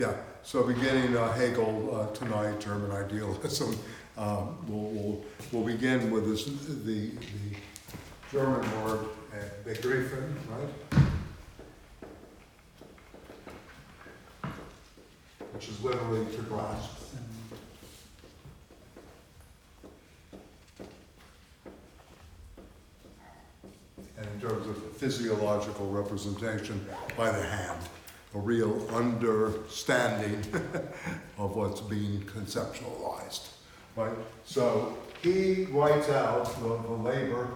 Yeah, so beginning Hegel tonight, German idealism, we'll begin with the German word begriffen, right? Which is literally to grasp. And in terms of physiological representation, by the hand. A real understanding of what's being conceptualized, right? So he writes out the labor.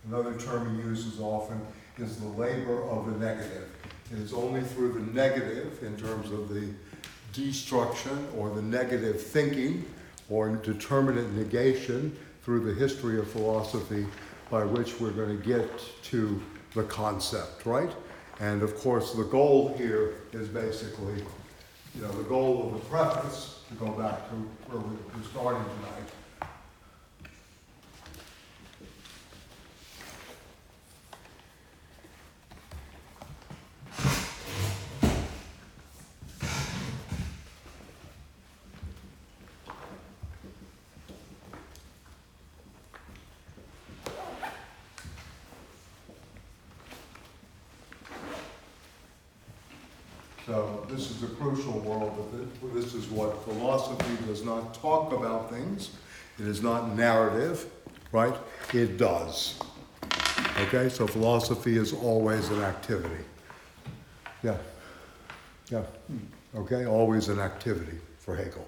Another term he uses often is the labor of the negative. It is only through the negative, in terms of the destruction or the negative thinking or determinate negation through the history of philosophy, by which we're going to get to the concept, right? And of course, the goal here is basically, the goal of the preface, to go back to where we're starting tonight. So this is a crucial world. This is what philosophy does not talk about things. It is not narrative, right? It does. Okay, so philosophy is always an activity. Yeah. Okay, always an activity for Hegel.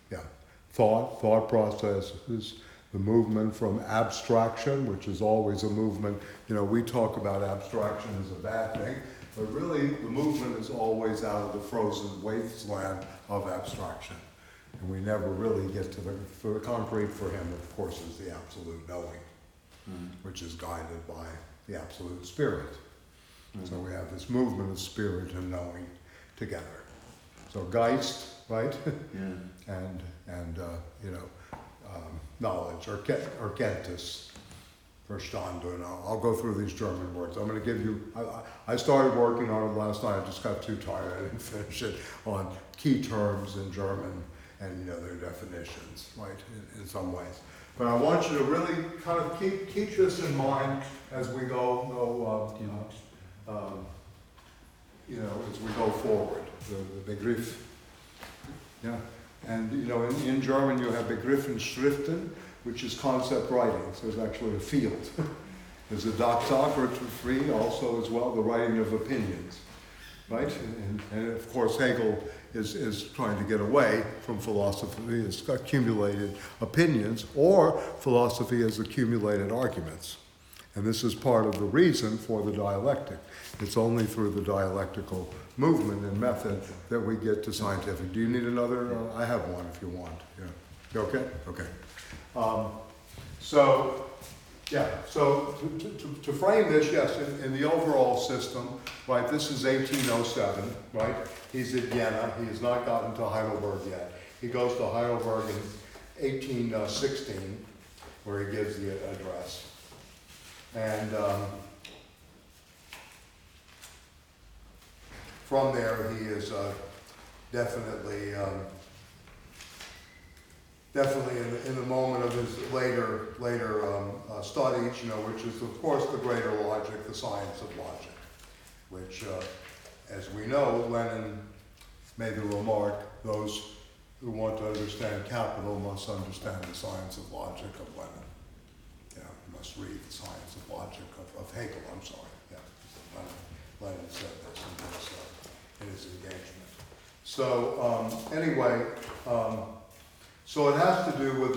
Yeah. Thought process is the movement from abstraction, which is always a movement. We talk about abstraction as a bad thing. But really, the movement is always out of the frozen wasteland of abstraction. And we never really get to the concrete. For him, of course, is the absolute knowing, which is guided by the absolute spirit. So we have this movement of spirit and knowing together. So Geist, right? and knowledge, or Kenntnis. Verstanden. I'll go through these German words. I'm going to give you, I started working on it last night. I just got too tired. I didn't finish it, on key terms in German and their definitions, right, in some ways. But I want you to really kind of keep this in mind as we go as we go forward. The Begriff. Yeah. And in German you have Begriffenschriften, which is concept writing. So there's actually a field. There's a Doxography also as well, the writing of opinions, right? And of course Hegel is trying to get away from philosophy as accumulated opinions, or philosophy as accumulated arguments. And this is part of the reason for the dialectic. It's only through the dialectical movement and method that we get to scientific. Do you need another? I have one if you want. Yeah. Okay? Okay. So to frame this, yes, in the overall system, right, this is 1807, right? He's at Vienna. He has not gotten to Heidelberg yet. He goes to Heidelberg in 1816, where he gives the address. And from there, he is definitely in the moment of his later studies, which is of course the greater logic, the science of logic, which, as we know, Lenin made the remark: those who want to understand capital must understand the science of logic of Lenin. You must read the science of logic of Hegel. I'm sorry. Yeah, Lenin said this in his engagement. So anyway. So it has to do with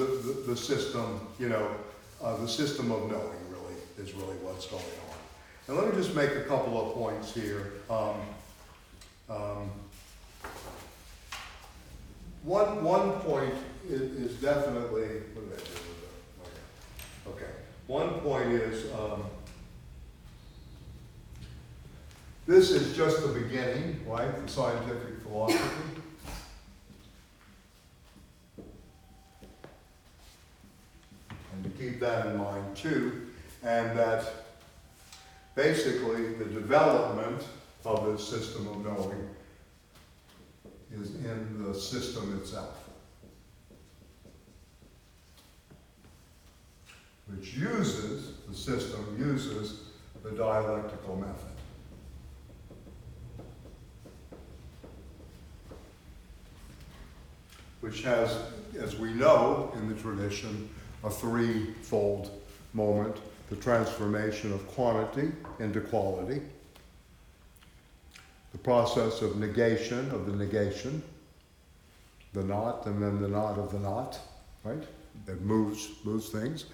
the system, the system of knowing is really what's going on. And let me just make a couple of points here. One point is definitely, what did I do with it? Okay. One point is, this is just the beginning, right, the scientific philosophy. And to keep that in mind too, and that basically the development of this system of knowing is in the system itself, which uses, the system uses the dialectical method. Which has, as we know in the tradition, a threefold moment: the transformation of quantity into quality, the process of negation of the negation, the not, and then the not of the not, right? That moves things,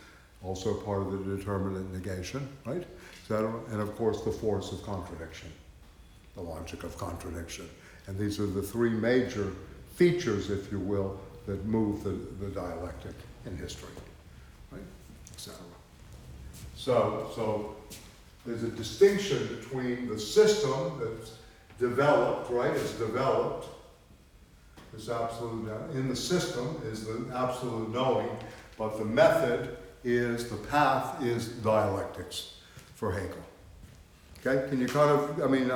also part of the determinate negation, right? And of course the force of contradiction, the logic of contradiction. And these are the three major features, if you will, that move the dialectic in history, right? Etc. So there's a distinction between the system that's developed, right? It's developed, this absolute, in the system is the absolute knowing, but the method is, the path is dialectics for Hegel. Okay, can you kind of, I mean,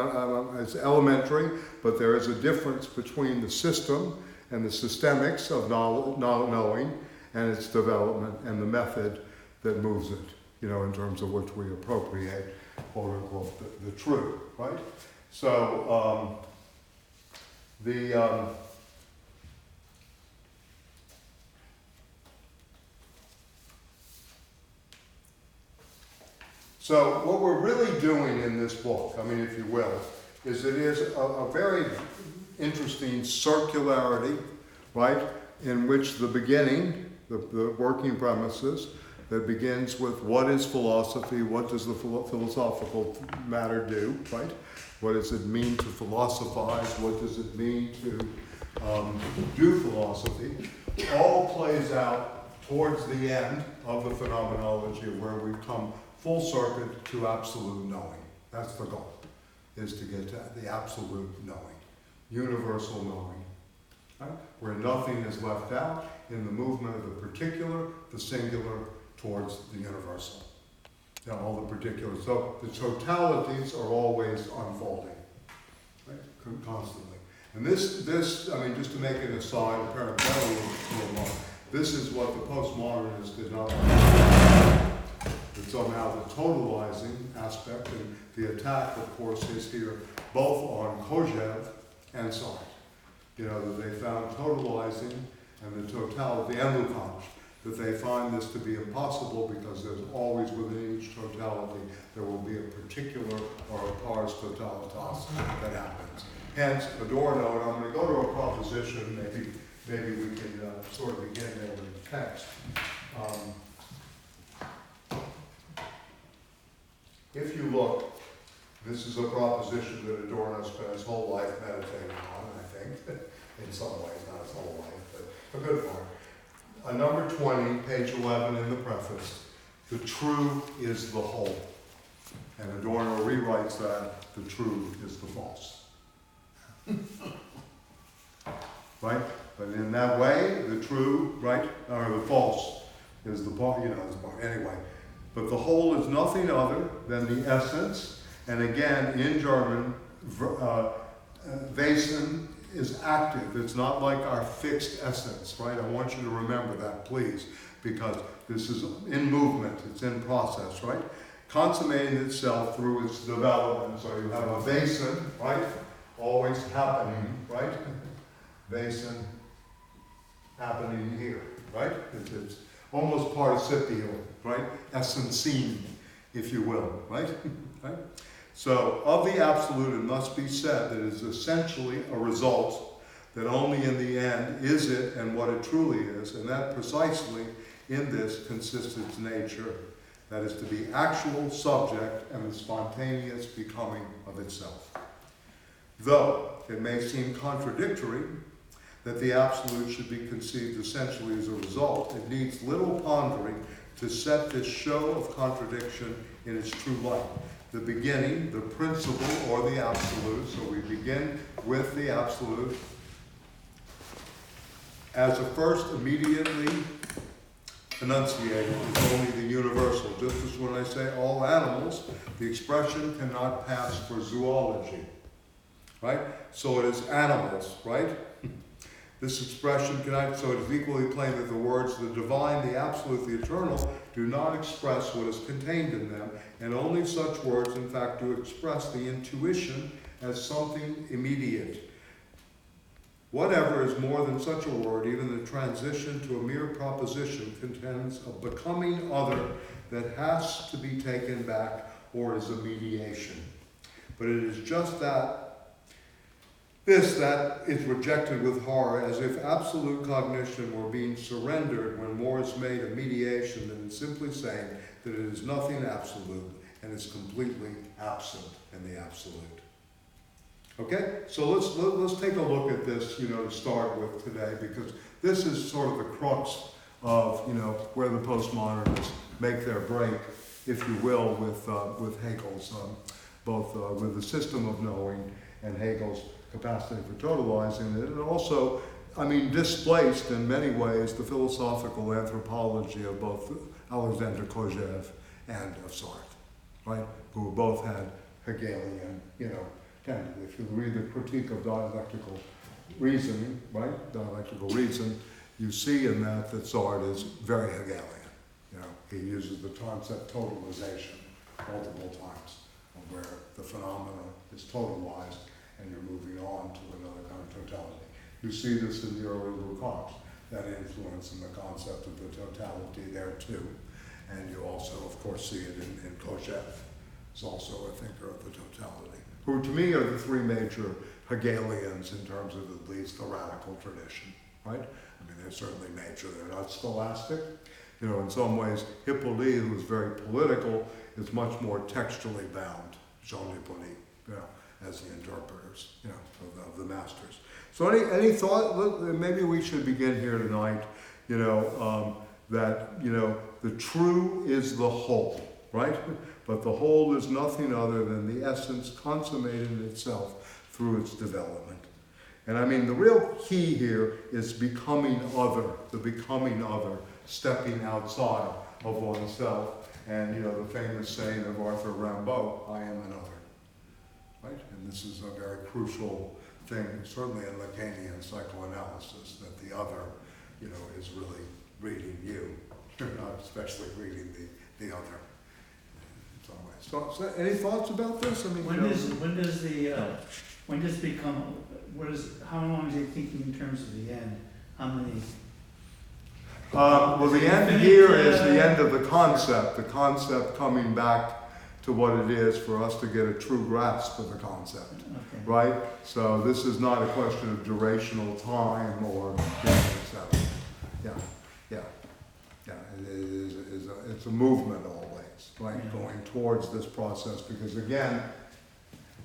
it's elementary, but there is a difference between the system and the systemics of knowing and its development and the method that moves it, you know, in terms of which we appropriate, quote unquote, the true, right? So, So what we're really doing in this book, I mean, if you will, is it is a very interesting circularity, right, in which the beginning, the working premises, that begins with what is philosophy, what does the philosophical matter do, right? What does it mean to philosophize, what does it mean to do philosophy, all plays out towards the end of the phenomenology where we've come full circuit to absolute knowing. That's the goal, is to get to the absolute knowing, universal knowing, right? Where nothing is left out in the movement of the particular, the singular, towards the universal. You know, all the particulars. So the totalities are always unfolding, right? Constantly. And this, I mean, just to make an aside, a parenthetical, this is what the postmodernists did not understand. That somehow the totalizing aspect, and the attack, of course, is here both on Kojève and Sartre. You know, that they found totalizing and the totality, and Lukács, that they find this to be impossible because there's always within each totality there will be a particular or a pars totalitas that happens. Hence, Adorno, and I'm going to go to a proposition, maybe we can sort of begin there with the text. If you look, this is a proposition that Adorno spent his whole life meditating on, I think, in some ways, not his whole life, but a good part. Number 20, page 11 in the preface, the true is the whole. And Adorno rewrites that, the true is the false. Right? But in that way, the true, right, or the false is the part, you know, is the part, anyway. But the whole is nothing other than the essence, and again, in German, Wesen is active. It's not like our fixed essence, right? I want you to remember that, please, because this is in movement, it's in process, right? Consummating itself through its development. So you have a Wesen, right? Always happening, right? Wesen happening here, right? It's almost participial, right? Essencine, if you will, right? Right? So, of the absolute, it must be said that it is essentially a result, that only in the end is it and what it truly is, and that precisely in this consists its nature, that is to be actual subject and the spontaneous becoming of itself. Though it may seem contradictory that the absolute should be conceived essentially as a result, it needs little pondering to set this show of contradiction in its true light. The beginning, the principle, or the absolute, so we begin with the absolute, as a first immediately enunciated, is only the universal. Just as when I say all animals, the expression cannot pass for zoology. right? So it is animals, right? This expression cannot, so it is equally plain that the words, the divine, the absolute, the eternal, do not express what is contained in them, and only such words, in fact, do express the intuition as something immediate. Whatever is more than such a word, even the transition to a mere proposition, contends a becoming other that has to be taken back or is a mediation. But it is just that is rejected with horror, as if absolute cognition were being surrendered when more is made a mediation than simply saying that it is nothing absolute and is completely absent in the absolute. Okay, so let's take a look at this, to start with today, because this is sort of the crux of, where the postmodernists make their break, if you will, with Hegel's, both with the system of knowing and Hegel's capacity for totalizing it, and also, displaced in many ways the philosophical anthropology of both Alexander Kojève and of Sartre, right? Who both had Hegelian, tendency. If you read the critique of dialectical reasoning, right? Dialectical reason, you see in that Sartre is very Hegelian. He uses the concept totalization multiple times, where the phenomena is totalized and you're moving on to another kind of totality. You see this in the early Kant, that influence in the concept of the totality there too. And you also, of course, see it in Kojève. It's also a thinker of the totality, who to me are the three major Hegelians in terms of at least the radical tradition, right? They're certainly major. They're not scholastic. In some ways, Hippolyte, who is very political, is much more textually bound, Jean Hippolyte, as the interpreters, of the masters. So any thought, maybe we should begin here tonight, that, the true is the whole, right? But the whole is nothing other than the essence consummated in itself through its development. And the real key here is becoming other, the becoming other, stepping outside of oneself. And, the famous saying of Arthur Rimbaud, I am another, right? And this is a very crucial thing, certainly in Lacanian psychoanalysis, that the other, is really reading you. You're not especially reading the other in some ways. So any thoughts about this? How long is he thinking in terms of the end? How many? Well, the end here is the end of the concept coming back to what it is for us to get a true grasp of the concept, okay. Right? So this is not a question of durational time or, etc. It's a movement always, right? Yeah. Going towards this process, because again,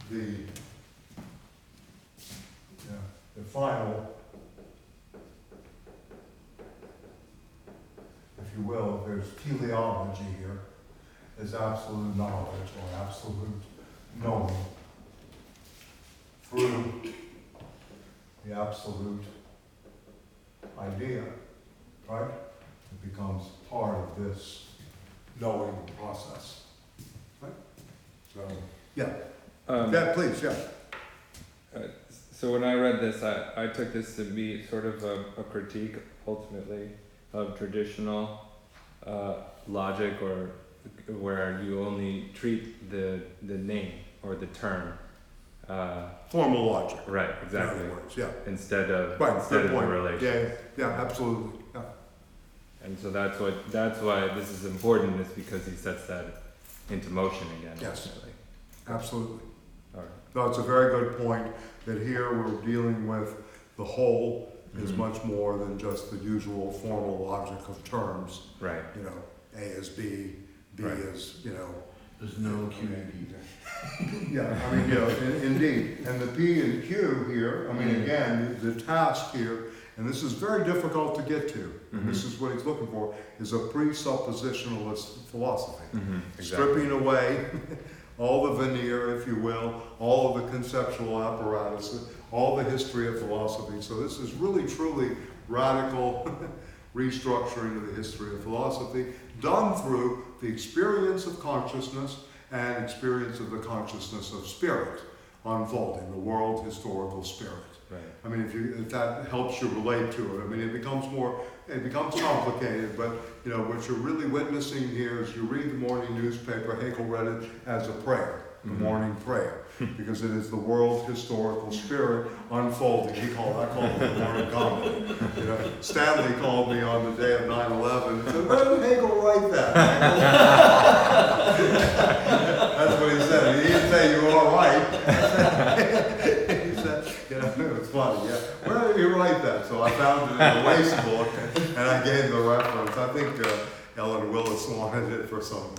the final, if you will, there's teleology here, is absolute knowledge or absolute knowing through the absolute idea, right? It becomes part of this knowing process, right? So, please. So when I read this, I took this to be sort of a critique, ultimately, of traditional logic, or where you only treat the name or the term. Formal logic. Right, exactly. In other words, yeah. Instead of the relation. Yeah, absolutely. Yeah. And so that's why this is important, is because he sets that into motion again. Yes, ultimately. Absolutely. All right. No, it's a very good point that here we're dealing with the whole is much more than just the usual formal logic of terms. Right. A is B, B right. is, There's no Q and P. Indeed. And the P and Q here, again, the task here, and this is very difficult to get to, and this is what he's looking for, is a presuppositionalist philosophy. Exactly. Stripping away all the veneer, if you will, all of the conceptual apparatus, all the history of philosophy. So this is really, truly radical restructuring of the history of philosophy, done through the experience of consciousness and experience of the consciousness of spirit, unfolding, the world historical spirit. Right. I mean, if that helps you relate to it, I mean, it becomes complicated, but you know, what you're really witnessing here is you read the morning newspaper, Hegel read it as a prayer, the morning prayer, because it is the world historical spirit unfolding. I call it the morning comedy. You know, Stanley called me on the day of 9/11 and said, "Where did Hegel write that?" That's what he said. He didn't say you were all right. He said, you know, it was funny. Yeah, where did you write that? So I found it in the waste book, and I gave the reference. I think Ellen Willis wanted it for some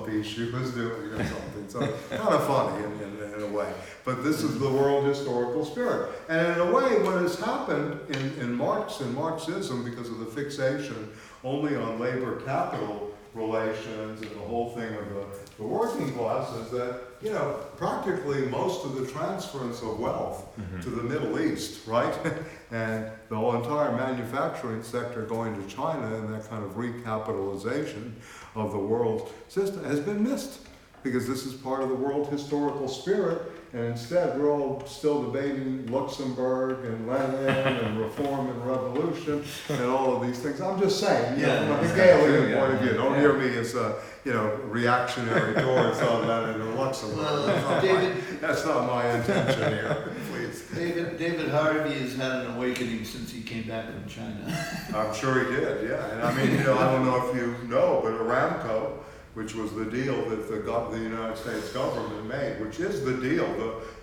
piece she was doing or something. So kind of funny in a way. But this is the world historical spirit. And in a way, what has happened in Marxism, because of the fixation only on labor capital relations and the whole thing of the working class, is that, you know, practically most of the transference of wealth to the Middle East, right? And the whole entire manufacturing sector going to China and that kind of recapitalization of the world system has been missed, because this is part of the world historical spirit, and instead we're all still debating Luxembourg and Lenin and reform and revolution and all of these things. I'm just saying, you know, from a Hegelian point of view, don't hear me as you know, reactionary towards Lenin or Luxembourg. That's not my intention here, please. David Harvey has had an awakening since he came back from China. I'm sure he did, yeah. And I mean, you know, I don't know if you know, but Aramco, which was the deal that the United States government made, which is the deal,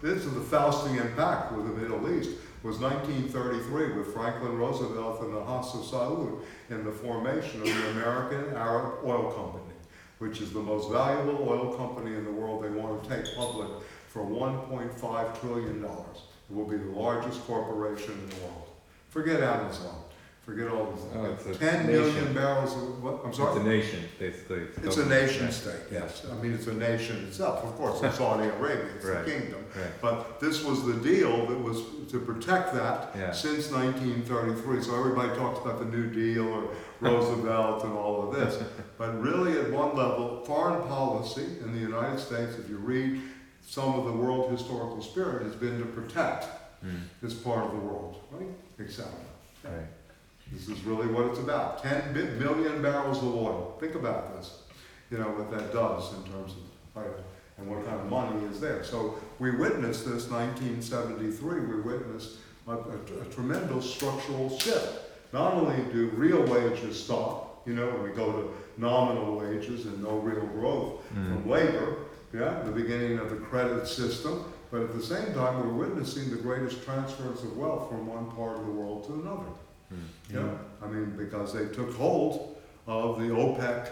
this is the Faustian Pact with the Middle East, was 1933 with Franklin Roosevelt and the House of Saud in the formation of the American Arab Oil Company, which is the most valuable oil company in the world. They want to take public for $1.5 trillion. It will be the largest corporation in the world. Forget Amazon. Forget all this. Oh, it's a 10 million barrels of what? I'm sorry? It's a nation, basically. It's a nation state, yes. I mean, it's a nation itself. Of course, it's Saudi Arabia, it's Right. the kingdom. Right. But this was the deal that was to protect that since 1933. So everybody talks about the New Deal or Roosevelt and all of this. But really, at one level, foreign policy in the United States, if you read some of the world historical spirit, has been to protect this part of the world, right? Etc. Right. This is really what it's about. 10 million barrels of oil. Think about this. You know, what that does in terms of, and what kind of money is there. So we witnessed this 1973, we witnessed a tremendous structural shift. Not only do real wages stop, you know, when we go to nominal wages and no real growth from labor, the beginning of the credit system, but at the same time we're witnessing the greatest transference of wealth from one part of the world to another. You know, I mean, because they took hold of the OPEC,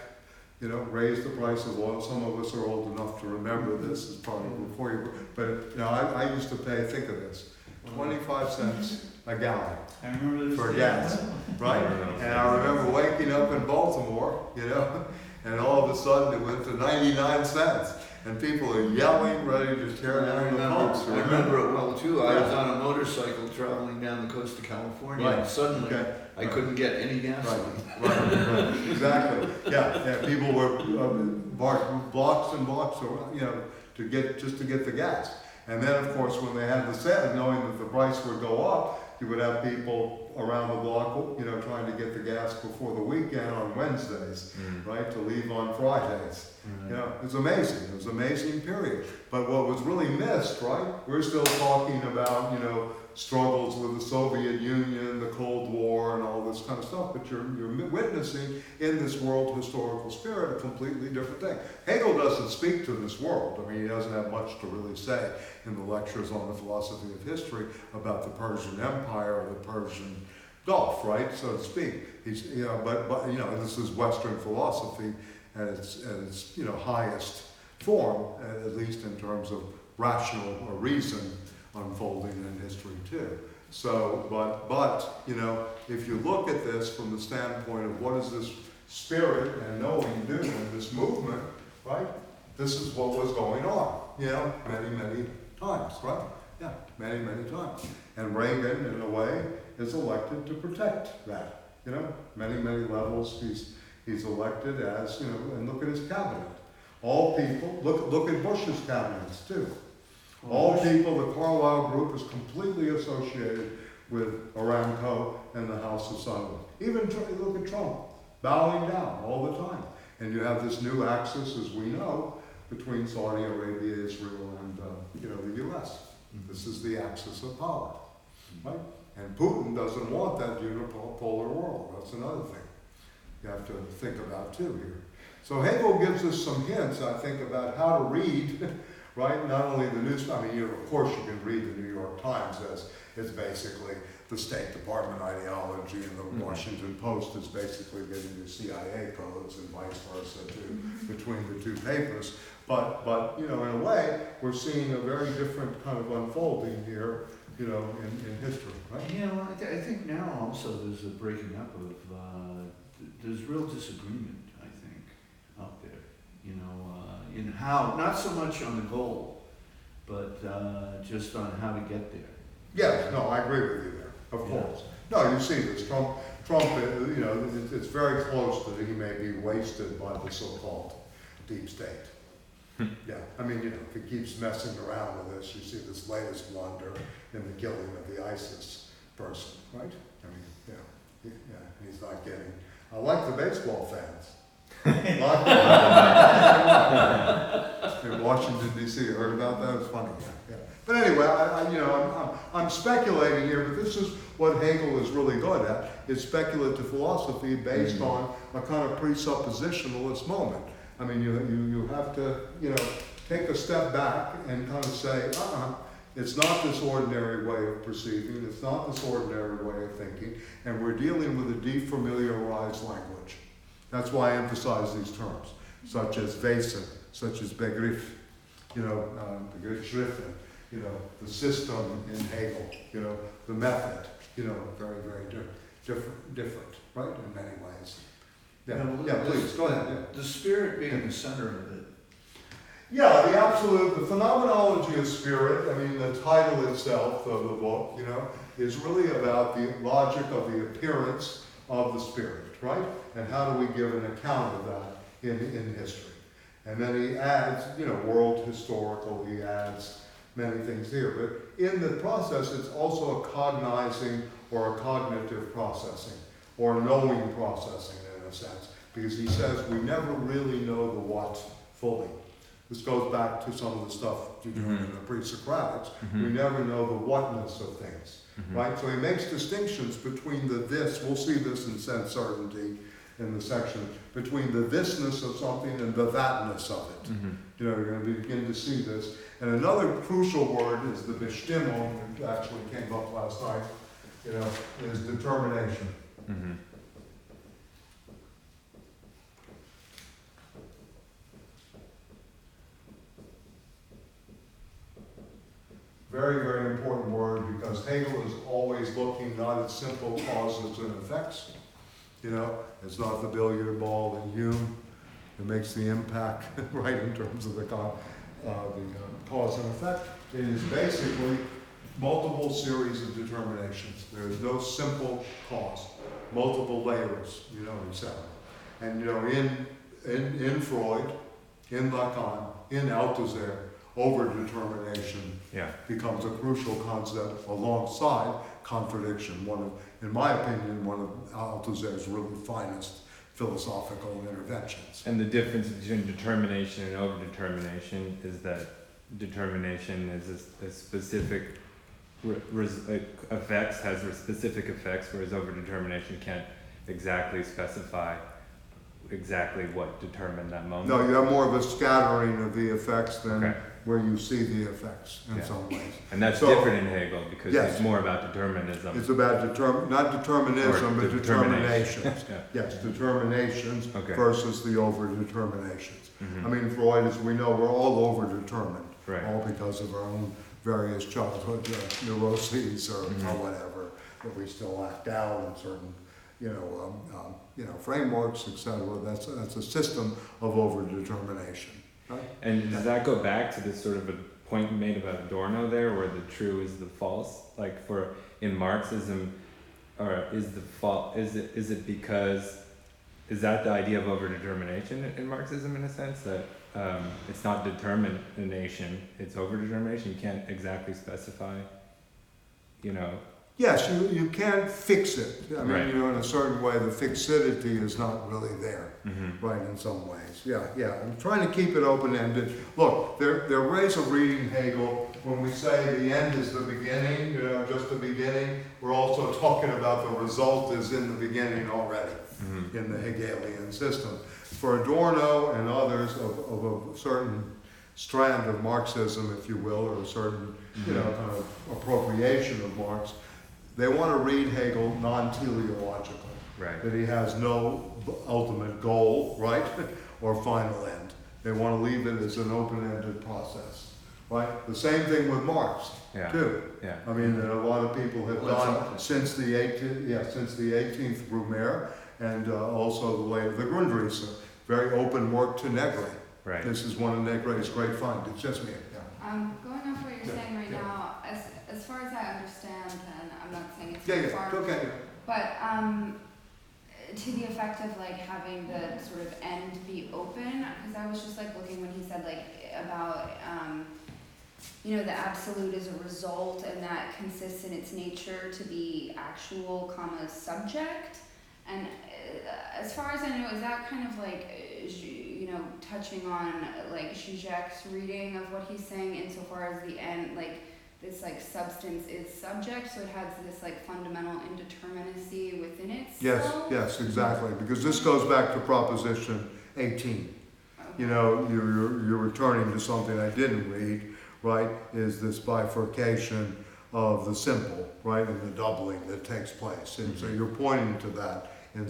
you know, raised the price of oil. Some of us are old enough to remember this, is probably before you, but you know, I used to pay, think of this, 25 cents a gallon for gas, right? And I remember waking up in Baltimore, you know, and all of a sudden it went to 99 cents. And people are yelling, ready to tear down the pumps. I remember it well too. I was on a motorcycle traveling down the coast of California, and suddenly I couldn't get any gasoline. Right, exactly. Yeah, people were blocks and blocks, you know, to get the gas. And then, of course, when they had the sale, knowing that the price would go up, you would have people around the block, you know, trying to get the gas before the weekend on Wednesdays, right, to leave on Fridays. You know, it's amazing. It was an amazing period. But what was really missed, right, we're still talking about, you know, struggles with the Soviet Union, the Cold War, and all this kind of stuff, but you're witnessing in this world historical spirit a completely different thing. Hegel doesn't speak to this world. I mean, he doesn't have much to really say in the lectures on the philosophy of history about the Persian Empire or the Persian Gulf, right, so to speak. He's, you know, but you know, this is Western philosophy at its you know, highest form, at least in terms of rational or reason unfolding in history too. So, but you know, if you look at this from the standpoint of what is this spirit and knowing do in this movement, right? This is what was going on, you know, many times, right? Yeah, many times. And Reagan, in a way, is elected to protect that. You know, many levels he's elected as, you know, and look at his cabinet. All people, look at Bush's cabinets too. All people, the Carlyle group is completely associated with Aramco and the House of Sunderland. Even look at Trump, bowing down all the time. And you have this new axis, as we know, between Saudi Arabia, Israel, and the U.S. This is the axis of power, right? And Putin doesn't want that unipolar world. That's another thing you have to think about too here. So Hegel gives us some hints, I think, about how to read, right? Not only the news, I mean, of course you can read the New York Times as it's basically the State Department ideology, and the Washington Post is basically getting the CIA codes and vice versa between the two papers. But in a way, we're seeing a very different kind of unfolding here, in history, right? Yeah, well, I think now also there's a breaking up of, there's real disagreement, I think, out there. In how, not so much on the goal, but just on how to get there. Yes, no, I agree with you there, of course. No, you see this, Trump, it's very close that he may be wasted by the so-called deep state. Yeah, I mean, if he keeps messing around with this, you see this latest blunder in the killing of the ISIS person, right? I mean, he's not getting, I like the baseball fans. In Washington, D.C., you heard about that? It was funny, yeah. But anyway, I'm speculating here, but this is what Hegel is really good at, is speculative philosophy based on a kind of presuppositionalist moment. I mean, you have to, take a step back and kind of say, it's not this ordinary way of perceiving, it's not this ordinary way of thinking, and we're dealing with a defamiliarized language. That's why I emphasize these terms, such as Wesen, such as Begriff, Begriffsschriften, the system in Hegel, the method, very, very different, right, in many ways. Yeah, please, go ahead. The spirit being the center of it. Yeah, the phenomenology of spirit, I mean, the title itself of the book, is really about the logic of the appearance of the spirit, right? And how do we give an account of that in history? And then he adds, world historical, he adds many things here. But in the process, it's also a cognizing or a cognitive processing, or knowing processing in a sense. Because he says we never really know the what fully. This goes back to some of the stuff you do in the pre-Socratics. We never know the whatness of things, right? So he makes distinctions between the this, we'll see this in sense certainty in the section, between the thisness of something and the thatness of it. You're going to begin to see this. And another crucial word is the Bestimmung, which actually came up last night, is determination. Very, very important word, because Hegel is always looking not at simple causes and effects. It's not the billiard ball in Hume that makes the impact, right, in terms of the cause and effect. It is basically multiple series of determinations. There is no simple cause, multiple layers, etc. And in Freud, in Lacan, in Althusser, overdetermination becomes a crucial concept alongside contradiction. In my opinion, one of Althusser's really finest philosophical interventions. And the difference between determination and overdetermination is that determination is a specific effects, has specific effects, whereas overdetermination can't exactly specify exactly what determined that moment. No, you have more of a scattering of the effects than where you see the effects in some ways. And that's different in Hegel, because it's more about determinism. It's about not determinism, but determinations. Yes, determinations versus the over-determinations. I mean, Freud, as we know, we're all over-determined, all because of our own various childhood neuroses or whatever, that we still act out in certain frameworks, etc. That's a system of over-determination. Right? And does that go back to this sort of a point you made about Adorno there, where the true is the false? Like in Marxism, or is that the idea of overdetermination in Marxism, in a sense, that it's not determination, it's overdetermination. You can't exactly specify, you know. Yes, you can't fix it. I mean, Right. you know, in a certain way, the fixity is not really there, Mm-hmm. right, in some ways. Yeah, yeah, I'm trying to keep it open-ended. Look, there are ways of reading Hegel. When we say the end is the beginning, you know, just the beginning, we're also talking about the result is in the beginning already, Mm-hmm. in the Hegelian system. For Adorno and others of a certain strand of Marxism, if you will, or a certain, you know, kind of appropriation of Marx, they want to read Hegel non-teleologically, Right. that he has no ultimate goal, right, or final end. They want to leave it as an open-ended process, right? The same thing with Marx, Yeah. too. Yeah. I mean, that a lot of people have Well, it's done open. since the 18th Brumaire and also the later the Grundrisse, very open work to Negri. Right. This is one of Negri's great finds. It's just me. Yeah. Going off what you're Yeah, saying right yeah. now, as far as I understand, and I'm not saying it's Yeah, too yeah, far, okay. but to the effect of like having the sort of end be open, because I was just like looking when he said like about you know, the absolute is a result and that consists in its nature to be actual, subject. And as far as I know, is that kind of like, you know, touching on like Zizek's reading of what he's saying insofar as the end, like this like substance is subject, so it has this like fundamental indeterminacy within itself? Yes, exactly. Because this goes back to Proposition 18. You know, you're returning to something I didn't read, right? Is this bifurcation of the simple, right, and the doubling that takes place. And so you're pointing to that in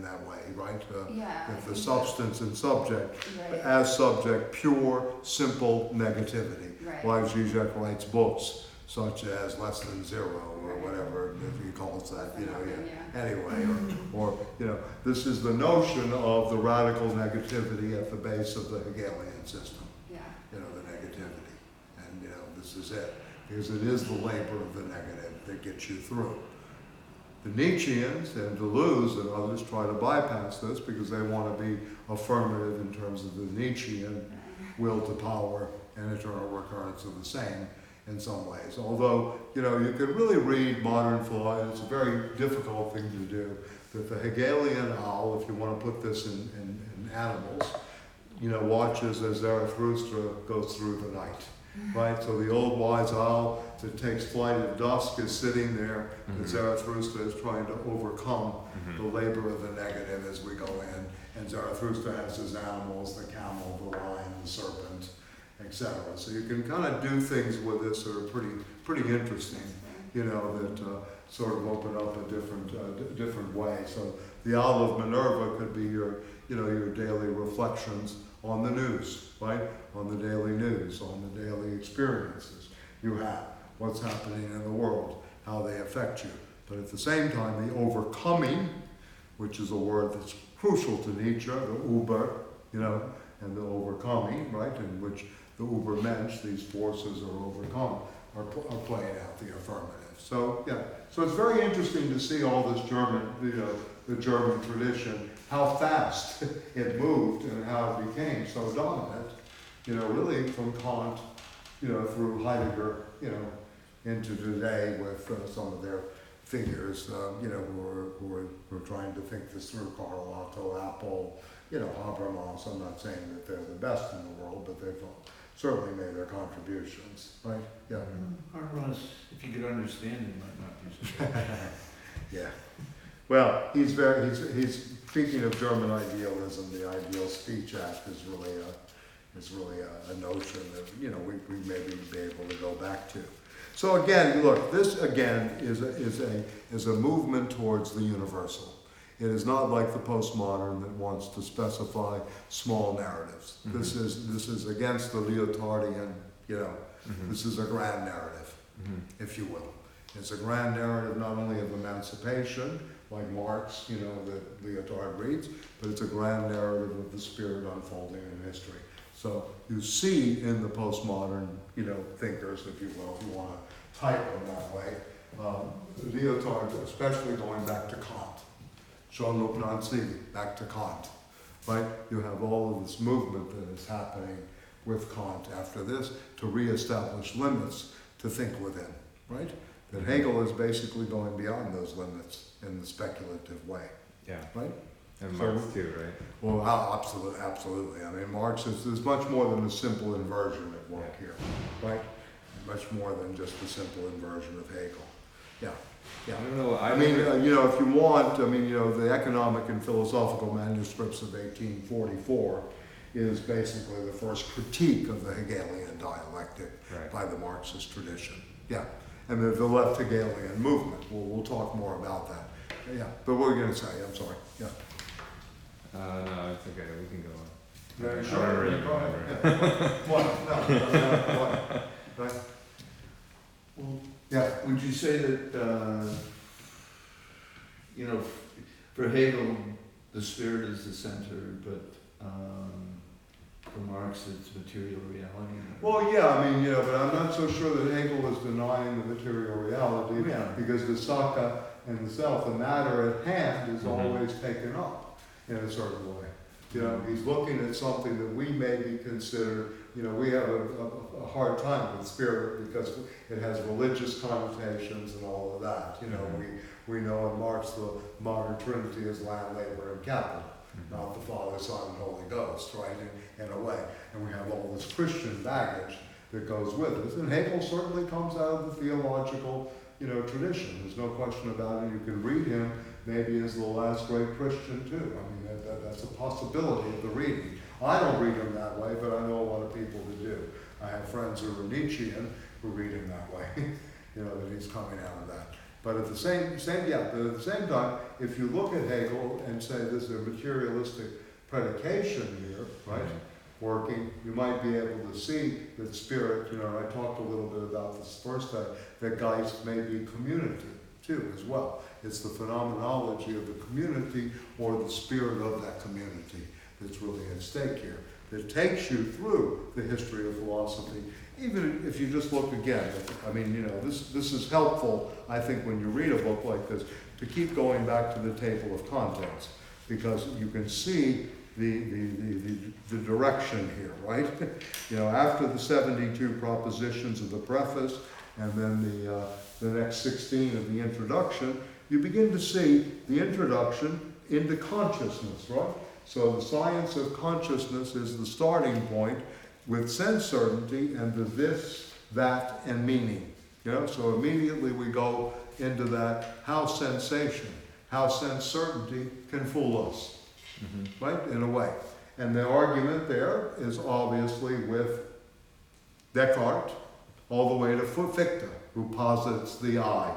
that way, right? Yeah. I That the think substance and subject, Right. as subject, pure, simple negativity. Right. Why Zizek writes books such as Less Than Zero or whatever he calls that, you know, yeah. Anyway, or, you know, this is the notion of the radical negativity at the base of the Hegelian system, Yeah. you know, the negativity. And, you know, this is it. Because it is the labor of the negative that gets you through. The Nietzscheans and Deleuze and others try to bypass this because they want to be affirmative in terms of the Nietzschean will to power and eternal recurrence of the same in some ways. Although, you know, you could really read modern philosophy, it's a very difficult thing to do, that the Hegelian owl, if you want to put this in animals, you know, watches as Zarathustra goes through the night. Right, so the old wise owl that takes flight at dusk is sitting there, and Zarathustra is trying to overcome the labor of the negative as we go in. And Zarathustra has his animals, the camel, the lion, the serpent, etc. So you can kind of do things with this that are pretty interesting, you know, that sort of open up a different way. So the owl of Minerva could be your, you know, your daily reflections on the news, right? On the daily news, on the daily experiences you have, what's happening in the world, how they affect you. But at the same time, the overcoming, which is a word that's crucial to Nietzsche, the Uber, you know, and the overcoming, right, in which the Übermensch, these forces are overcome, are playing out the affirmative. So, yeah, so it's very interesting to see all this German, you know, the German tradition, how fast it moved and how it became so dominant, you know, really from Kant, you know, through Heidegger, you know, into today with some of their figures, you know, who are trying to think this through, Karl Otto, Apple, you know, Habermas. I'm not saying that they're the best in the world, but they've certainly made their contributions, right? Yeah. Habermas, if you could understand him, might not be so bad. Yeah. Well, he's speaking of German idealism. The Ideal Speech Act is really a notion that, you know, we maybe be able to go back to. So again, look, this again is a movement towards the universal. It is not like the postmodern that wants to specify small narratives. This is against the Lyotardian, you know. This is a grand narrative, if you will. It's a grand narrative not only of emancipation, like Marx, you know, that Lyotard reads, but it's a grand narrative of the spirit unfolding in history. So you see in the postmodern, you know, thinkers, if you will, if you want to type them that way, Lyotard, especially going back to Kant, Jean-Luc Nancy, back to Kant, right? You have all of this movement that is happening with Kant after this to reestablish limits to think within, right? That Hegel is basically going beyond those limits in the speculative way, Yeah. right? And So- Marx too, right? Well, absolutely. I mean, Marx is, there's much more than a simple inversion at work here, right? Much more than just a simple inversion of Hegel. Yeah, yeah. I don't know. I mean, if you want, the economic and philosophical manuscripts of 1844 is basically the first critique of the Hegelian dialectic right. by the Marxist tradition. Yeah, and the left Hegelian movement. We'll talk more about that. Yeah, but what were you going to say? I'm sorry. Yeah. No, it's okay. We can go on. No, I sure. don't really Go ahead. remember. Yeah. What? Right? Well, Yeah. would you say that, for Hegel, the spirit is the center, but for Marx, it's material reality? Well, yeah, but I'm not so sure that Hegel is denying the material reality, Yeah. because the Sache and the self, the matter at hand, is Mhm. always taken up in a certain way. He's looking at something that we maybe consider, we have a hard time with spirit because it has religious connotations and all of that. We know in Marx the modern Trinity is land, labor, and capital, not the Father, Son, and Holy Ghost, right, in a way. And we have all this Christian baggage that goes with it. And Hegel certainly comes out of the theological, tradition. There's no question about it. You can read him maybe as the last great Christian too. I mean, that's a possibility of the reading. I don't read him that way, but I know a lot of people that do. I have friends who are Nietzschean who read him that way, that he's coming out of that. But at the same time, if you look at Hegel and say there's a materialistic predication here, right, working, you might be able to see that spirit, I talked a little bit about this first time, that Geist may be community too as well. It's the phenomenology of the community or the spirit of that community that's really at stake here, that takes you through the history of philosophy. Even if you just look again, this is helpful, I think, when you read a book like this, to keep going back to the table of contents, because you can see the direction here, right? After the 72 propositions of the preface, and then the next 16 of the introduction, you begin to see the introduction into consciousness, right? So the science of consciousness is the starting point with sense certainty and the this, that, and meaning. So immediately we go into that how sensation, how sense certainty can fool us, right, in a way. And the argument there is obviously with Descartes all the way to Fichte, who posits the I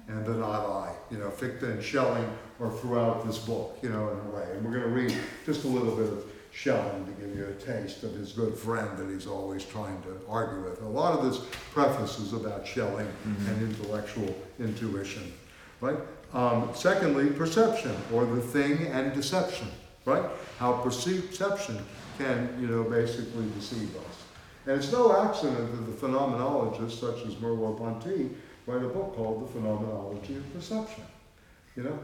and the not I. Fichte and Schelling are throughout this book, in a way. And we're going to read just a little bit of Schelling to give you a taste of his good friend that he's always trying to argue with. A lot of this preface is about Schelling and intellectual intuition, right? Secondly, perception, or the thing and deception, right? How perception can, basically deceive us. And it's no accident that the phenomenologists, such as Merleau-Ponty, write a book called The Phenomenology of Perception.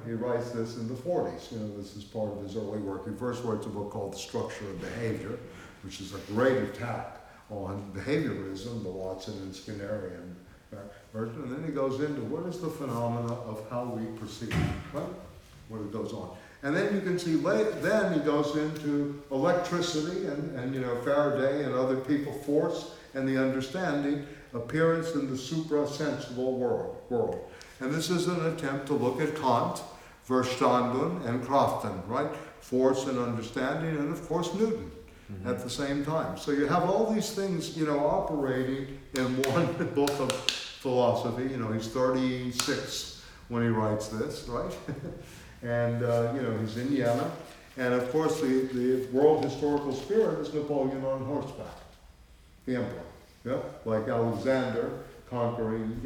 He writes this in the 40s. This is part of his early work. He first writes a book called The Structure of Behavior, which is a great attack on behaviorism, the Watson and Skinnerian version. And then he goes into what is the phenomena of how we perceive, right? What it goes on. And then you can see, then he goes into electricity and Faraday and other people, force and the understanding, appearance in the supra-sensible world. And this is an attempt to look at Kant, Verstanden, and Crofton, right? Force and understanding, and of course Newton at the same time. So you have all these things, operating in one book of philosophy. He's 36 when he writes this, right? And, he's in Yemen. And of course, the world historical spirit is Napoleon on horseback, the emperor, like Alexander conquering,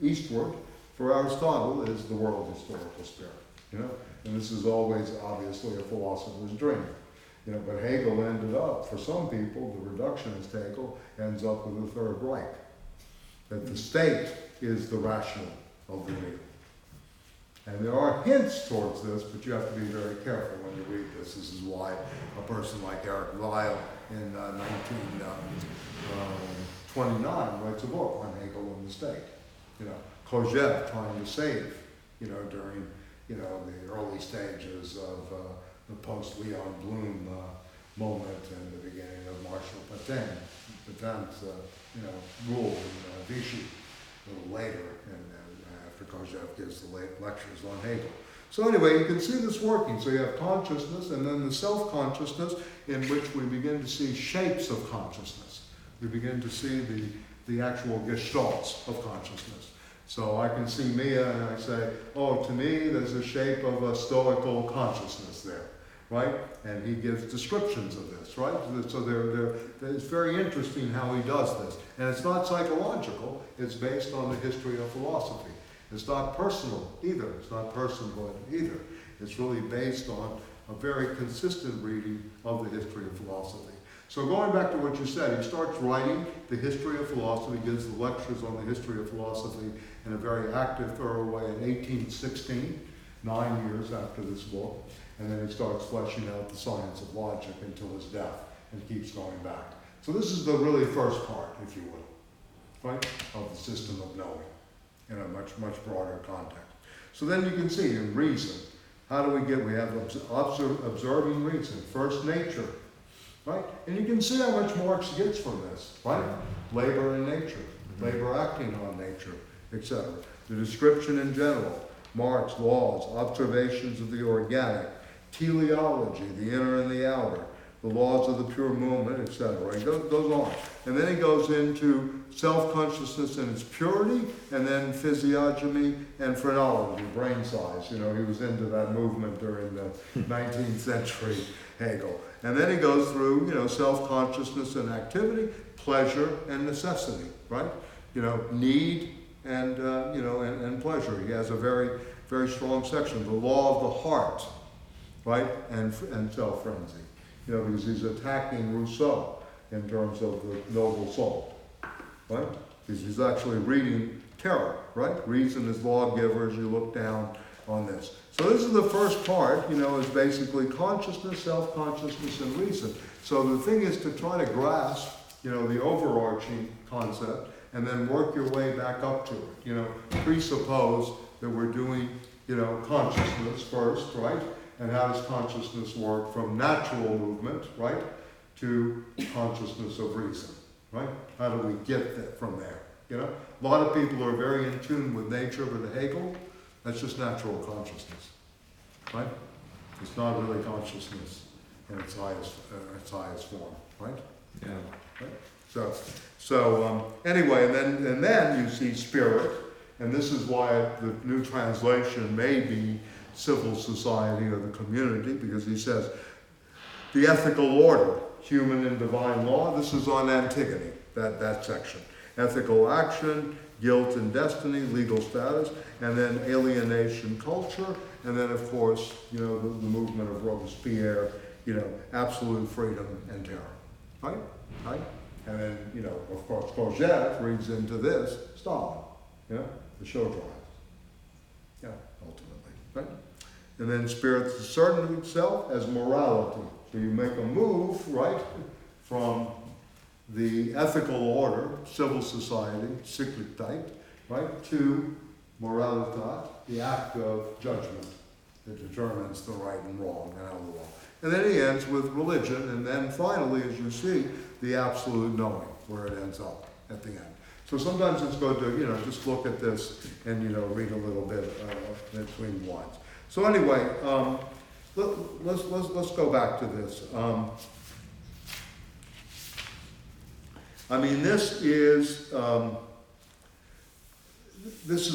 eastward. For Aristotle, is the world historical spirit, and this is always obviously a philosopher's dream, but Hegel ended up, for some people, the reductionist Hegel ends up with the Third Reich, that the state is the rational of the real. And there are hints towards this, but you have to be very careful when you read this. This is why a person like Eric Weil in 1929 writes a book on Hegel and the state. You know, Kojève trying to save, you know, during, you know, the early stages of the post-Leon Blum moment and the beginning of Marshall Pétain's, you know, rule in Vichy a little later, and after Kojève gives the lectures on Hegel. So anyway, you can see this working. So you have consciousness, and then the self-consciousness, in which we begin to see shapes of consciousness. We begin to see the actual gestalts of consciousness. So I can see Mia and I say, oh, to me there's a shape of a stoical consciousness there, right? And he gives descriptions of this, right? So it's very interesting how he does this. And it's not psychological, it's based on the history of philosophy. It's not personal either, it's not personhood either. It's really based on a very consistent reading of the history of philosophy. So going back to what you said, he starts writing the history of philosophy, gives the lectures on the history of philosophy in a very active, thorough way in 1816, 9 years after this book, and then he starts fleshing out the science of logic until his death, and keeps going back. So this is the really first part, if you will, right, of the system of knowing in a much, much broader context. So then you can see in reason, how do we have observing reason, first nature, right? And you can see how much Marx gets from this, right? Labor and nature, labor acting on nature, etc. The description in general, Marx, laws, observations of the organic, teleology, the inner and the outer, the laws of the pure movement, etc. He goes on. And then he goes into self-consciousness and its purity, and then physiognomy and phrenology, brain size. You know, he was into that movement during the 19th century, Hegel. And then he goes through, you know, self-consciousness and activity, pleasure and necessity, right? You know, need and, you know, and pleasure. He has a very, very strong section. The law of the heart, right? And self-frenzy. You know, because he's attacking Rousseau in terms of the noble soul, right? Because he's actually reading terror, right? Reason is lawgiver as you look down on this. So this is the first part, you know, is basically consciousness, self-consciousness, and reason. So the thing is to try to grasp, you know, the overarching concept and then work your way back up to it. You know, presuppose that we're doing, you know, consciousness first, right? And how does consciousness work from natural movement, right, to consciousness of reason, right? How do we get that from there, you know? A lot of people are very in tune with nature, but the Hegel, that's just natural consciousness, right? It's not really consciousness in its highest form, right? Yeah. Right? So anyway, and then you see spirit, and this is why the new translation may be civil society or the community, because he says the ethical order, human and divine law. This is on Antigone, that section. Ethical action, guilt and destiny, legal status, and then alienation, culture, and then of course, you know, the movement of Robespierre, you know, absolute freedom and terror, right? Right? And then, you know, of course, Kojève reads into this Stalin, you know, the show drive. Yeah, ultimately, right? And then spirit's asserting of itself as morality. So you make a move, right, from the ethical order, civil society, cyclic type, right, to moralitas, the act of judgment that determines the right and wrong and how the wrong. And then he ends with religion, and then finally, as you see, the absolute knowing, where it ends up at the end. So sometimes it's good to, you know, just look at this and, you know, read a little bit between the lines. So anyway, let's go back to this. I mean, this is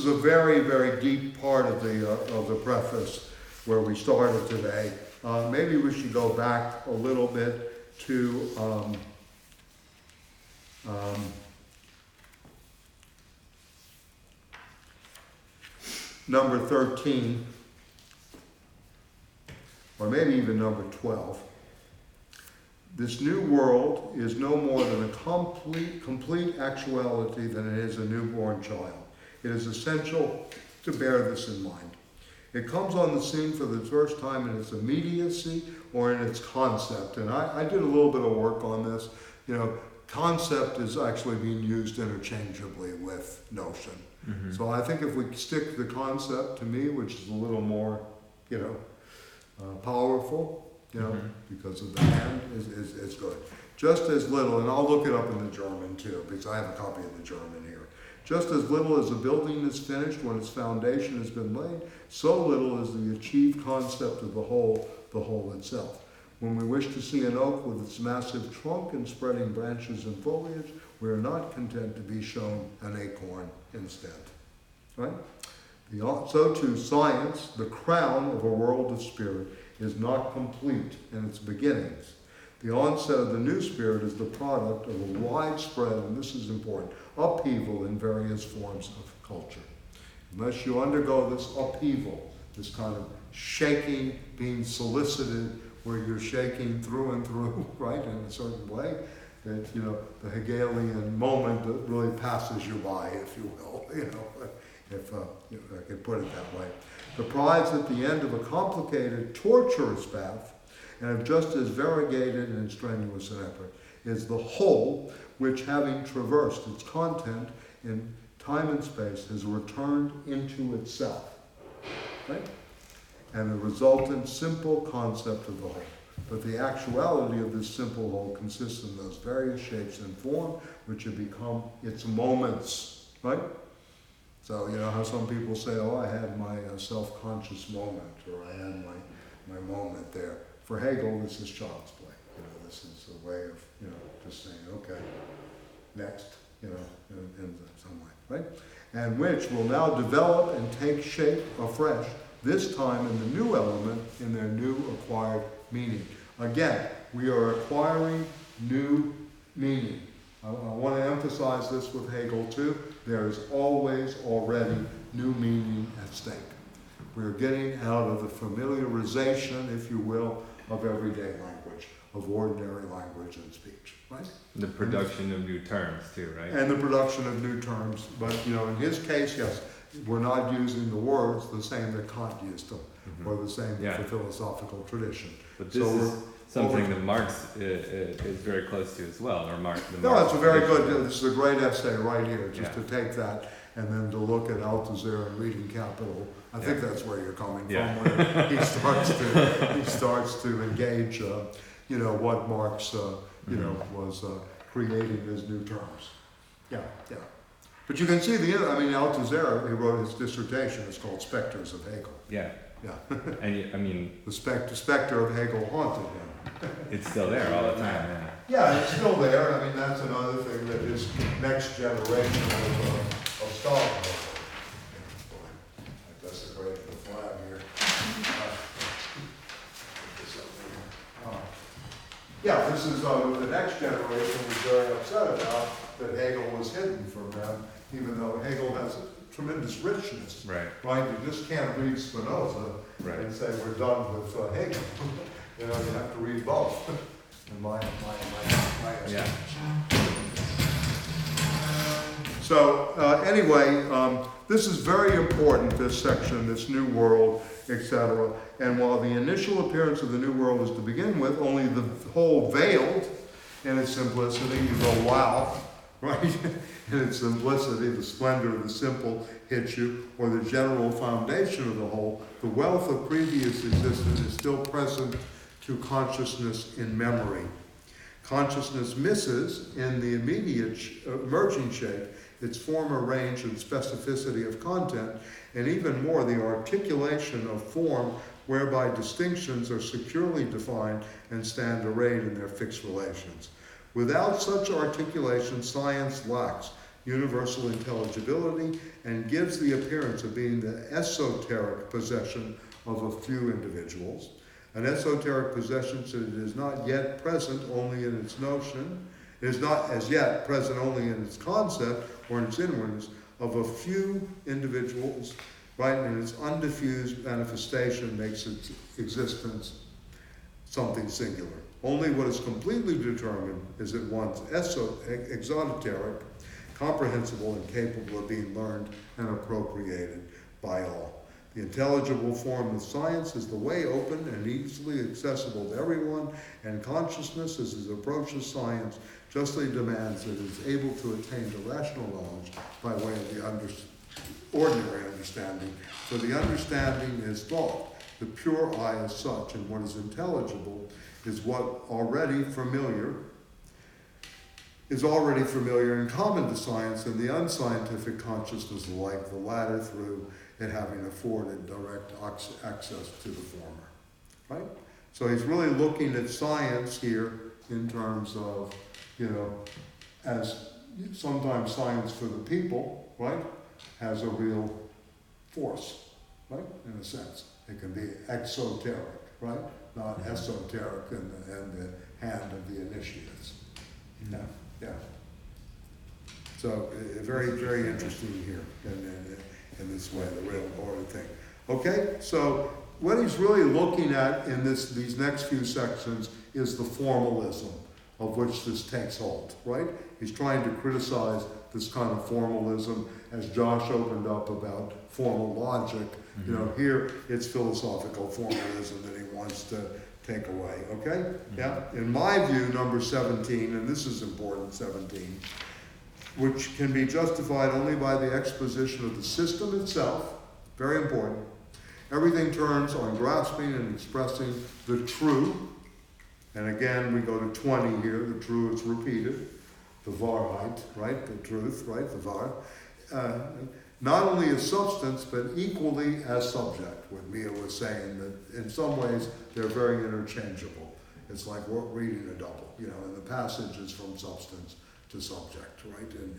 a very, very deep part of the preface where we started today. Maybe we should go back a little bit to number 13, or maybe even number 12. This new world is no more than a complete actuality than it is a newborn child. It is essential to bear this in mind. It comes on the scene for the first time in its immediacy or in its concept. And I did a little bit of work on this. You know, concept is actually being used interchangeably with notion. Mm-hmm. So I think if we stick to the concept, to me, which is a little more, you know, powerful, you know, because of the hand, is good. Just as little, and I'll look it up in the German too, because I have a copy of the German here. Just as little as a building is finished when its foundation has been laid, so little is the achieved concept of the whole itself. When we wish to see an oak with its massive trunk and spreading branches and foliage, we are not content to be shown an acorn instead. Right? So too, science, the crown of a world of spirit, is not complete in its beginnings. The onset of the new spirit is the product of a widespread, and this is important, upheaval in various forms of culture. Unless you undergo this upheaval, this kind of shaking, being solicited, where you're shaking through and through, right, in a certain way, that, you know, the Hegelian moment that really passes you by, if you will, you know, if I could put it that way. The prize at the end of a complicated, tortuous path, and of just as variegated and strenuous an effort, is the whole which, having traversed its content in time and space, has returned into itself, right? And the resultant simple concept of the whole. But the actuality of this simple whole consists in those various shapes and form which have become its moments, right? So, you know how some people say, oh, I had my self-conscious moment, or I had my moment there. For Hegel, this is child's play. You know, this is a way of, you know, just saying, okay, next, you know, in some way, right? And which will now develop and take shape afresh, this time in the new element, in their new acquired meaning. Again, we are acquiring new meaning. I want to emphasize this with Hegel too. There is always already new meaning at stake. We're getting out of the familiarization, if you will, of everyday language, of ordinary language and speech, right? The production of new terms too, right? And the production of new terms. But, you know, in his case, yes, we're not using the words the same that Kant used them, or the same for philosophical tradition. But this is something that Marx is very close to as well, or Marx. No, it's a very good, this is a great essay right here, just to take that and then to look at Althusser and reading Capital. I think that's where you're coming from, where he starts to engage, you know, what Marx, you know, was creating as new terms. Yeah. But you can see Althusser, he wrote his dissertation, it's called Spectres of Hegel. Yeah. And I mean, the specter of Hegel haunted him. It's still there all the time, Yeah, it's still there. I mean, that's another thing that his next generation of scholars. I desecrated the flag here. Yeah, this is the next generation was very upset about that Hegel was hidden from them, even though Hegel has a tremendous richness. Right. You just can't read Spinoza and say we're done with Hegel. You know, you have to read both. In my estimation. So anyway, this is very important, this section, this new world, etc. And while the initial appearance of the new world is to begin with, only the whole veiled in its simplicity, you go, wow, right? In its simplicity, the splendor of the simple hits you, or the general foundation of the whole, the wealth of previous existence is still present to consciousness in memory. Consciousness misses, in the immediate emerging shape, its former range and specificity of content, and even more, the articulation of form whereby distinctions are securely defined and stand arrayed in their fixed relations. Without such articulation, science lacks universal intelligibility and gives the appearance of being the esoteric possession of a few individuals. An esoteric possession so that it is not yet present only in its notion, it is not as yet present only in its concept or in its inwardness of a few individuals, right? And its undiffused manifestation makes its existence something singular. Only what is completely determined is at once exoteric, comprehensible, and capable of being learned and appropriated by all. The intelligible form of science is the way open and easily accessible to everyone, and consciousness, as it approaches science, justly demands that it is able to attain to rational knowledge by way of the ordinary understanding. For the understanding is thought. The pure eye as such, and what is intelligible is what is already familiar and common to science, and the unscientific consciousness alike, the latter through it having afforded direct access to the former, right? So he's really looking at science here in terms of, as sometimes science for the people, right, has a real force, right, in a sense. It can be exoteric, right, not esoteric in the hand of the initiates. Yeah, yeah. So very, very interesting here in this way, the real order thing. Okay, so what he's really looking at in these next few sections is the formalism of which this takes hold, right? He's trying to criticize this kind of formalism, as Josh opened up about formal logic. Here it's philosophical formalism that he wants to take away, okay? Yeah, in my view, number 17, and this is important, 17, which can be justified only by the exposition of the system itself, very important. Everything turns on grasping and expressing the true, and again we go to 20 here, the true is repeated, the Wahrheit, right, the truth, right, the Wahr. Not only as substance, but equally as subject, what Mia was saying, that in some ways they're very interchangeable. It's like reading a double, and the passage is from substance to subject, right, in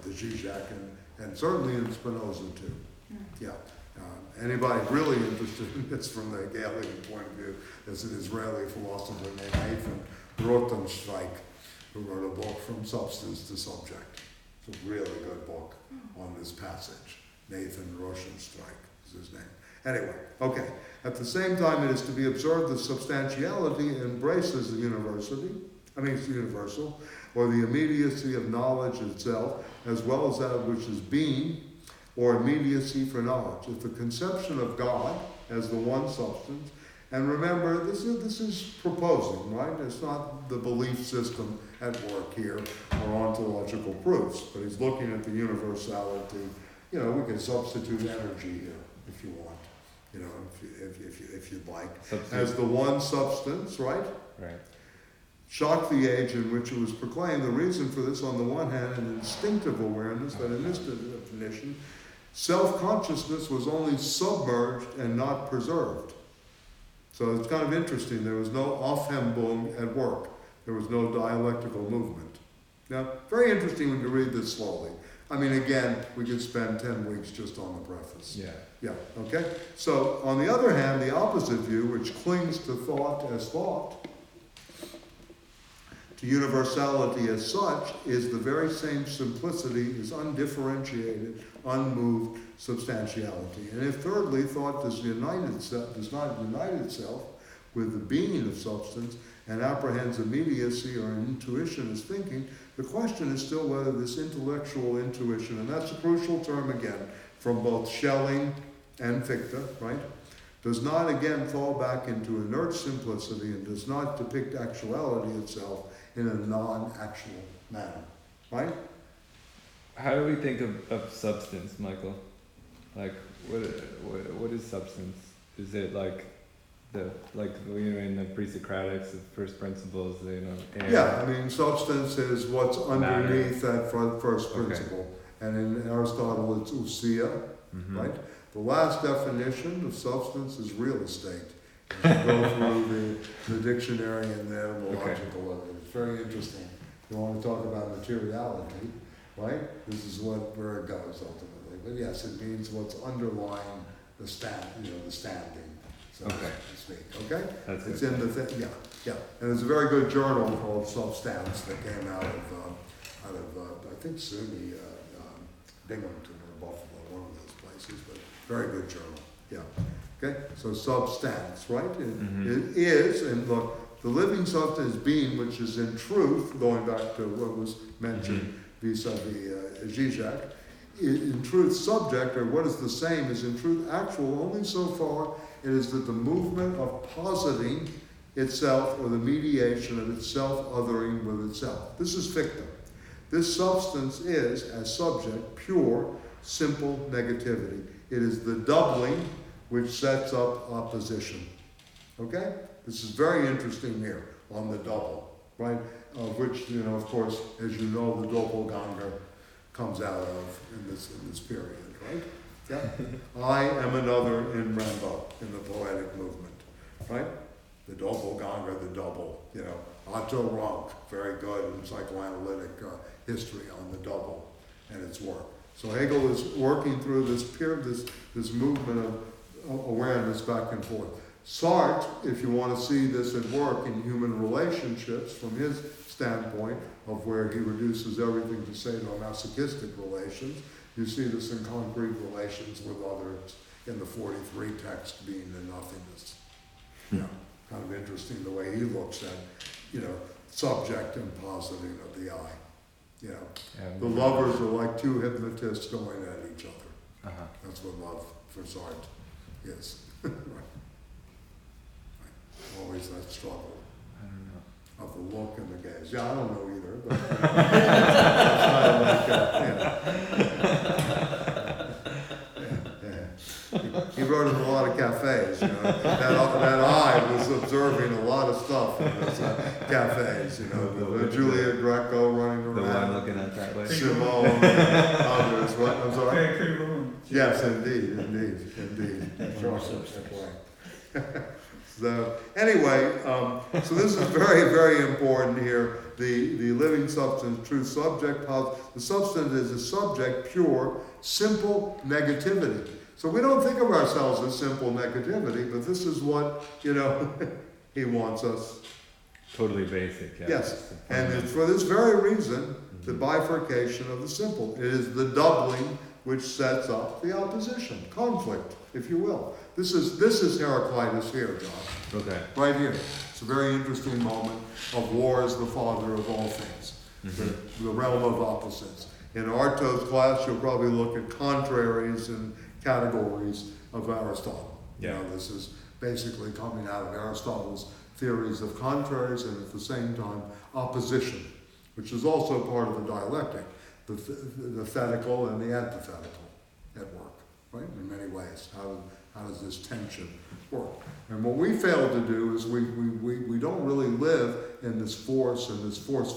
the Zizek, and certainly in Spinoza too. Yeah. Anybody really interested in this from the Hegelian point of view is an Israeli philosopher named Nathan Rothenstein, who wrote a book From Substance to Subject. It's a really good book on this passage. Nathan Rothenstein is his name. Anyway, okay. At the same time, it is to be observed that substantiality embraces the universal, or the immediacy of knowledge itself, as well as that which is being, or immediacy for knowledge. If the conception of God as the one substance, and remember, this is proposing, right? It's not the belief system at work here, or ontological proofs, but he's looking at the universality. We can substitute energy here, if you want, if you'd like. As the one substance, right? Right. Shocked the age in which it was proclaimed. The reason for this, on the one hand, an instinctive awareness that in this definition, self-consciousness was only submerged and not preserved. So it's kind of interesting. There was no Aufhebung at work. There was no dialectical movement. Now, very interesting when you read this slowly. I mean, again, we could spend 10 weeks just on the preface. Yeah. Yeah, okay? So, on the other hand, the opposite view, which clings to thought as thought, to universality as such, is the very same simplicity, is undifferentiated, unmoved substantiality. And if thirdly, thought does not unite itself with the being of substance and apprehends immediacy or intuition as thinking, the question is still whether this intellectual intuition, and that's a crucial term again, from both Schelling and Fichte, right, does not again fall back into inert simplicity and does not depict actuality itself in a non-actual manner, right? How do we think of substance, Michael? Like, what is substance? Is it like in the pre-Socratics, the first principles, air? Yeah, I mean, substance is what's underneath that first principle. Okay. And in Aristotle, it's ousia, right? The last definition of substance is real estate. You go through the dictionary and the etymological of it. It's very interesting. You want to talk about materiality, right? This is where it goes ultimately. But yes, it means what's underlying the standing. So to speak. Okay? That's it's good. in the yeah. And there's a very good journal called Substance that came out of I think SUNY, Binghamton or Buffalo, one of those places, but very good journal. Yeah. Okay? So substance, right? It is, and look, the living substance being, which is in truth, going back to what was mentioned vis-a-vis Zizek, in truth subject, or what is the same, is in truth actual only so far it is that the movement of positing itself or the mediation of itself othering with itself. This is ficta. This substance is, as subject, pure, simple negativity. It is the doubling which sets up opposition. Okay? This is very interesting here on the double, right? Of which, of course, as you know, the doppelganger comes out of in this period, right? Yeah. I am another in Rimbaud, in the poetic movement, right? The doppelganger, the double, Otto Rank, very good in psychoanalytic history on the double and its work. So Hegel is working through this period, this movement of awareness back and forth. Sartre, if you want to see this at work in human relationships from his standpoint of where he reduces everything to sadomasochistic relations, you see this in concrete relations with others in the 43 text being the nothingness. Kind of interesting the way he looks at, subject and positing of the I. The lovers are like two hypnotists going at each other. That's what love for Sartre is. Right. Always that struggle. I don't know. Of the look and the gaze. Yeah, I don't know either, but it's kind of like He wrote in a lot of cafes, That eye was observing a lot of stuff in those cafes, the Julia Greco running around. The one looking at that way. Simone and others. What? I'm sorry? Very room. Yes, indeed. So anyway, so this is very, very important here. The living substance, true subject, the substance is a subject, pure, simple negativity. So we don't think of ourselves as simple negativity, but this is what, he wants us. Totally basic, yeah. Yes, and it's for this very reason, the bifurcation of the simple. It is the doubling which sets up the opposition, conflict, if you will. This is Heraclitus here, John. Okay. Right here. It's a very interesting moment of war as the father of all things, the realm of opposites. In Artaud's class, you'll probably look at contraries and categories of Aristotle. Yeah. This is basically coming out of Aristotle's theories of contraries and at the same time opposition, which is also part of the dialectic, the thetical and the antithetical at work, right? In many ways. How does this tension work? And what we fail to do is we don't really live in this force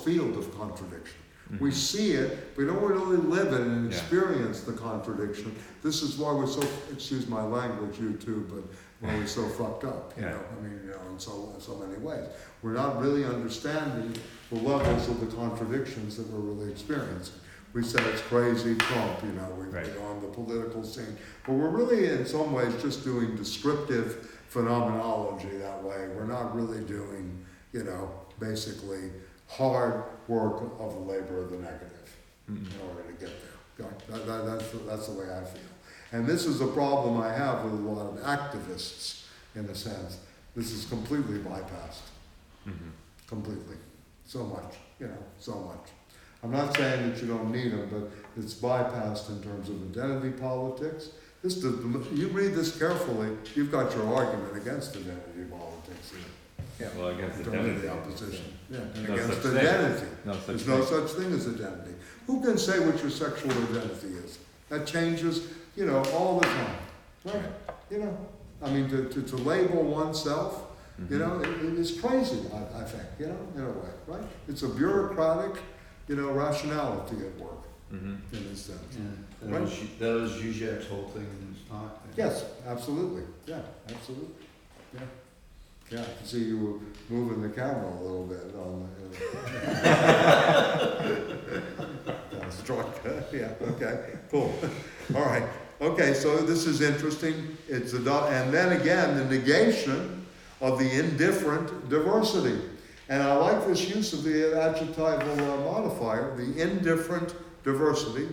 field of contradiction. We see it, we don't really live it and experience the contradiction. This is why we're so, excuse my language, you too, but why we're so fucked up, in so many ways. We're not really understanding the levels of the contradictions that we're really experiencing. We say it's crazy Trump, we're on the political scene. But we're really, in some ways, just doing descriptive phenomenology that way. We're not really doing, basically hard work of the labor of the negative in order to get there. That's the way I feel. And this is a problem I have with a lot of activists, in a sense. This is completely bypassed. Completely. So much, so much. I'm not saying that you don't need them, but it's bypassed in terms of identity politics. You read this carefully, you've got your argument against identity politics here. Yeah, well, against identity opposition. Yeah, No against such identity. No such There's thing. no such thing as identity. Who can say what your sexual identity is? That changes, all the time. Right? I mean, to label oneself, it's crazy, I think, in a way, right? It's a bureaucratic, rationality at work, in this sense. Yeah, that was Zizek's whole thing in his talk. Yes, absolutely. Yeah, absolutely. Yeah. Yeah, I can see you were moving the camera a little bit on the struck. Yeah, okay, cool. All right. Okay, so this is interesting. And then again, the negation of the indifferent diversity. And I like this use of the adjectival modifier, the indifferent diversity,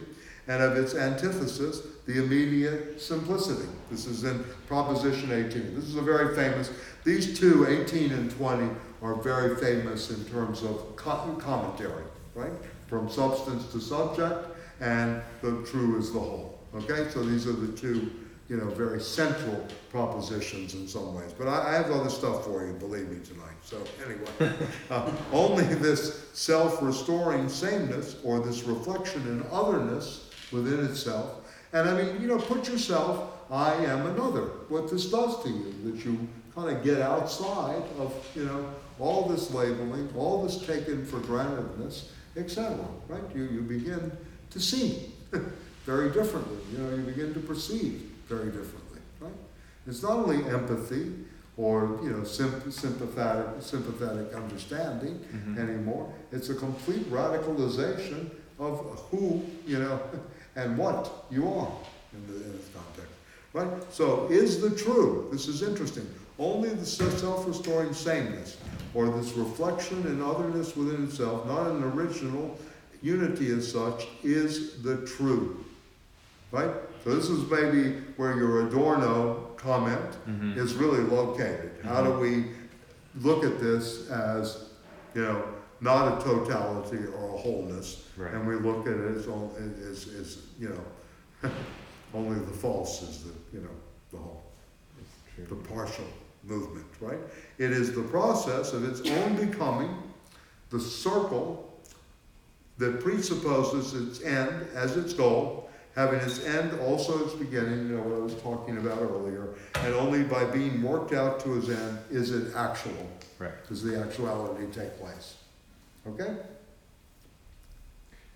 and of its antithesis, the immediate simplicity. This is in Proposition 18. This is a very famous, these two, 18 and 20, are very famous in terms of commentary, right? From substance to subject, and the true is the whole. Okay, so these are the two, very central propositions in some ways. But I have other stuff for you, believe me, tonight. So anyway, only this self-restoring sameness, or this reflection in otherness within itself. And I mean, put yourself, I am another. What this does to you, that you kind of get outside of, all this labeling, all this taken for grantedness, etc. Right? You begin to see very differently. You begin to perceive very differently. Right? It's not only empathy or sympathetic understanding anymore. It's a complete radicalization of who and what you are in this context. Right? So is the true, this is interesting, only the self-restoring sameness, or this reflection in otherness within itself, not an original unity as such, is the true. Right? So this is maybe where your Adorno comment is really located. How do we look at this as, not a totality or a wholeness, Right. and we look at it as only the false is the whole, It's the true. partial movement, right? It is the process of its own becoming, the circle that presupposes its end as its goal, having its end also its beginning, what I was talking about earlier, and only by being worked out to its end is it actual. Right. Does the actuality take place? Okay?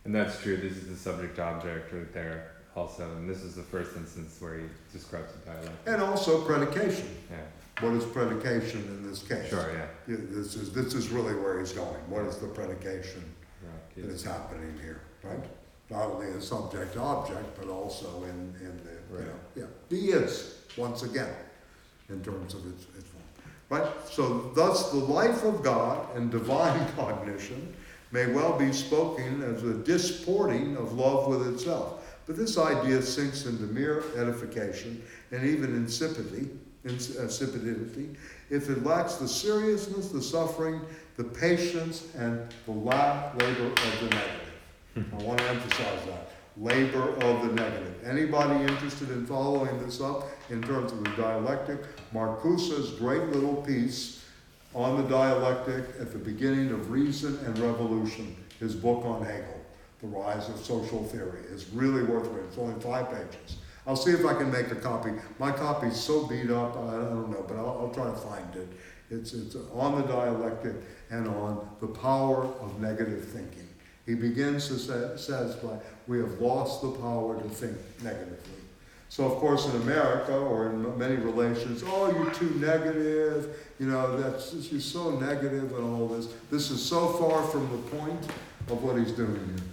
And that's true. This is the subject-object right there also. And this is the first instance where he describes the dialectic. And also predication. Yeah. What is predication in this case? Sure, yeah. This is really where he's going. What is the predication Right. that is happening here, right? Not only a subject-object, but also in the, Right. the is, once again, in terms of its form. Right? So thus the life of God and divine cognition may well be spoken as a disporting of love with itself. But this idea sinks into mere edification and even insipidity, if it lacks the seriousness, the suffering, the patience, and the labor of the negative. I want to emphasize that. Labor of the negative. Anybody interested in following this up in terms of the dialectic, Marcuse's great little piece on the dialectic at the beginning of Reason and Revolution, his book on Hegel, The Rise of Social Theory, is really worth reading. It's only 5 pages. I'll see if I can make a copy. My copy's so beat up, I don't know, but I'll try to find it. It's on the dialectic and on the power of negative thinking. He begins to says, we have lost the power to think negatively. So of course in America or in many relations, you're too negative, you're so negative and all this. This is so far from the point of what he's doing here.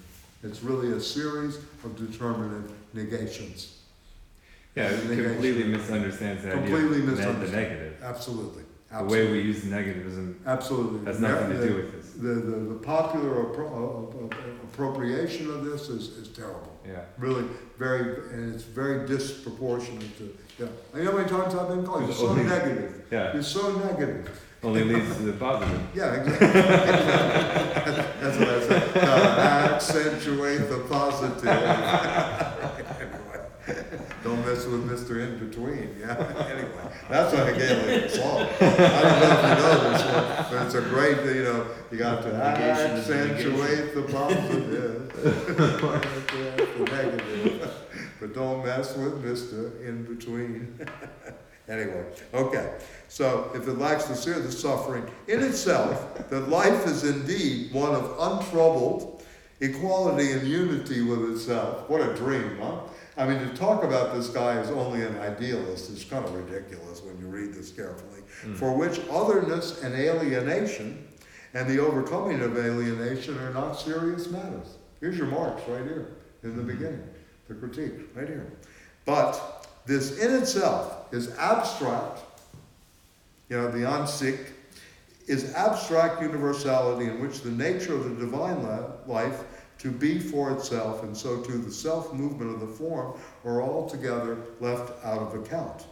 It's really a series of determinate negations. Yeah, it completely misunderstands the idea Completely of the misunderstands. negative. Absolutely. The way we use negativism Absolutely. has nothing to do with this. The popular appropriation of this is terrible. Yeah. Really, and it's very disproportionate to, You know how many times I've been called, you're so negative. Yeah. You're so negative. Only leads to the positive. Yeah, exactly. That's what I said. Accentuate the positive. Anyway, don't mess with Mr. In Between. Yeah. Anyway, that's a Hegelian song. I don't know if you know this one, but it's a great. You got to accentuate the positive, the negative, but don't mess with Mr. In Between. Anyway, okay. So if it lacks the suffering in itself, that life is indeed one of untroubled equality and unity with itself. What a dream, huh? I mean, to talk about this guy as only an idealist is kind of ridiculous when you read this carefully. For which otherness and alienation and the overcoming of alienation are not serious matters. Here's your marks right here in the beginning, the critique, right here. But this in itself is abstract, the Ansich, is abstract universality in which the nature of the divine life to be for itself, and so too the self-movement of the form, are altogether left out of account.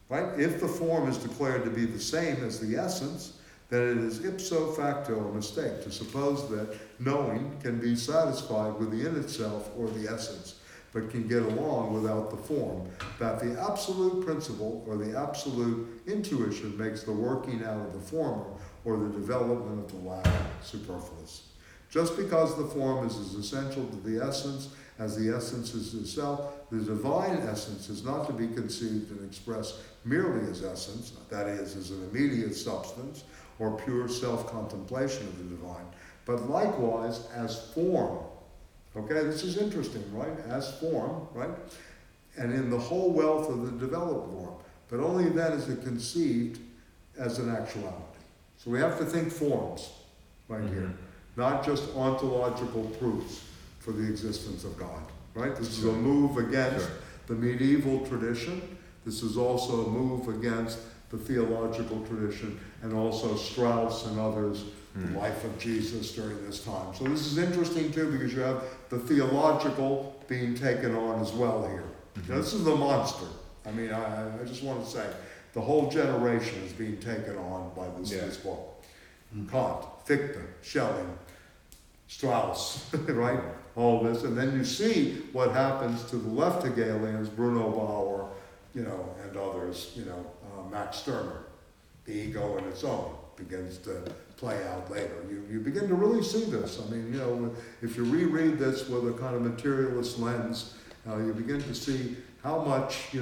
Right? If the form is declared to be the same as the essence, then it is ipso facto a mistake to suppose that knowing can be satisfied within itself or the essence, but can get along without the form, that the absolute principle or the absolute intuition makes the working out of the former or the development of the latter superfluous. Just because the form is as essential to the essence as the essence is itself, the divine essence is not to be conceived and expressed merely as essence, that is, as an immediate substance or pure self-contemplation of the divine, but likewise as form. Okay, this is interesting, right? As form, right? And in the whole wealth of the developed form, but only then is it conceived as an actuality. So we have to think forms right here, not just ontological proofs for the existence of God, right? This is a move against the medieval tradition. This is also a move against the theological tradition, and also Strauss and others, the life of Jesus during this time. So this is interesting too, because you have the theological being taken on as well here. Now, this is the monster. I mean, I just want to say, the whole generation is being taken on by this book. Kant, Fichte, Schelling, Strauss, right? All this, and then you see what happens to the left Hegelians, Bruno Bauer, and others, Max Stirner. The ego in its own begins to play out later. You begin to really see this. I mean, if you reread this with a kind of materialist lens, you begin to see how much,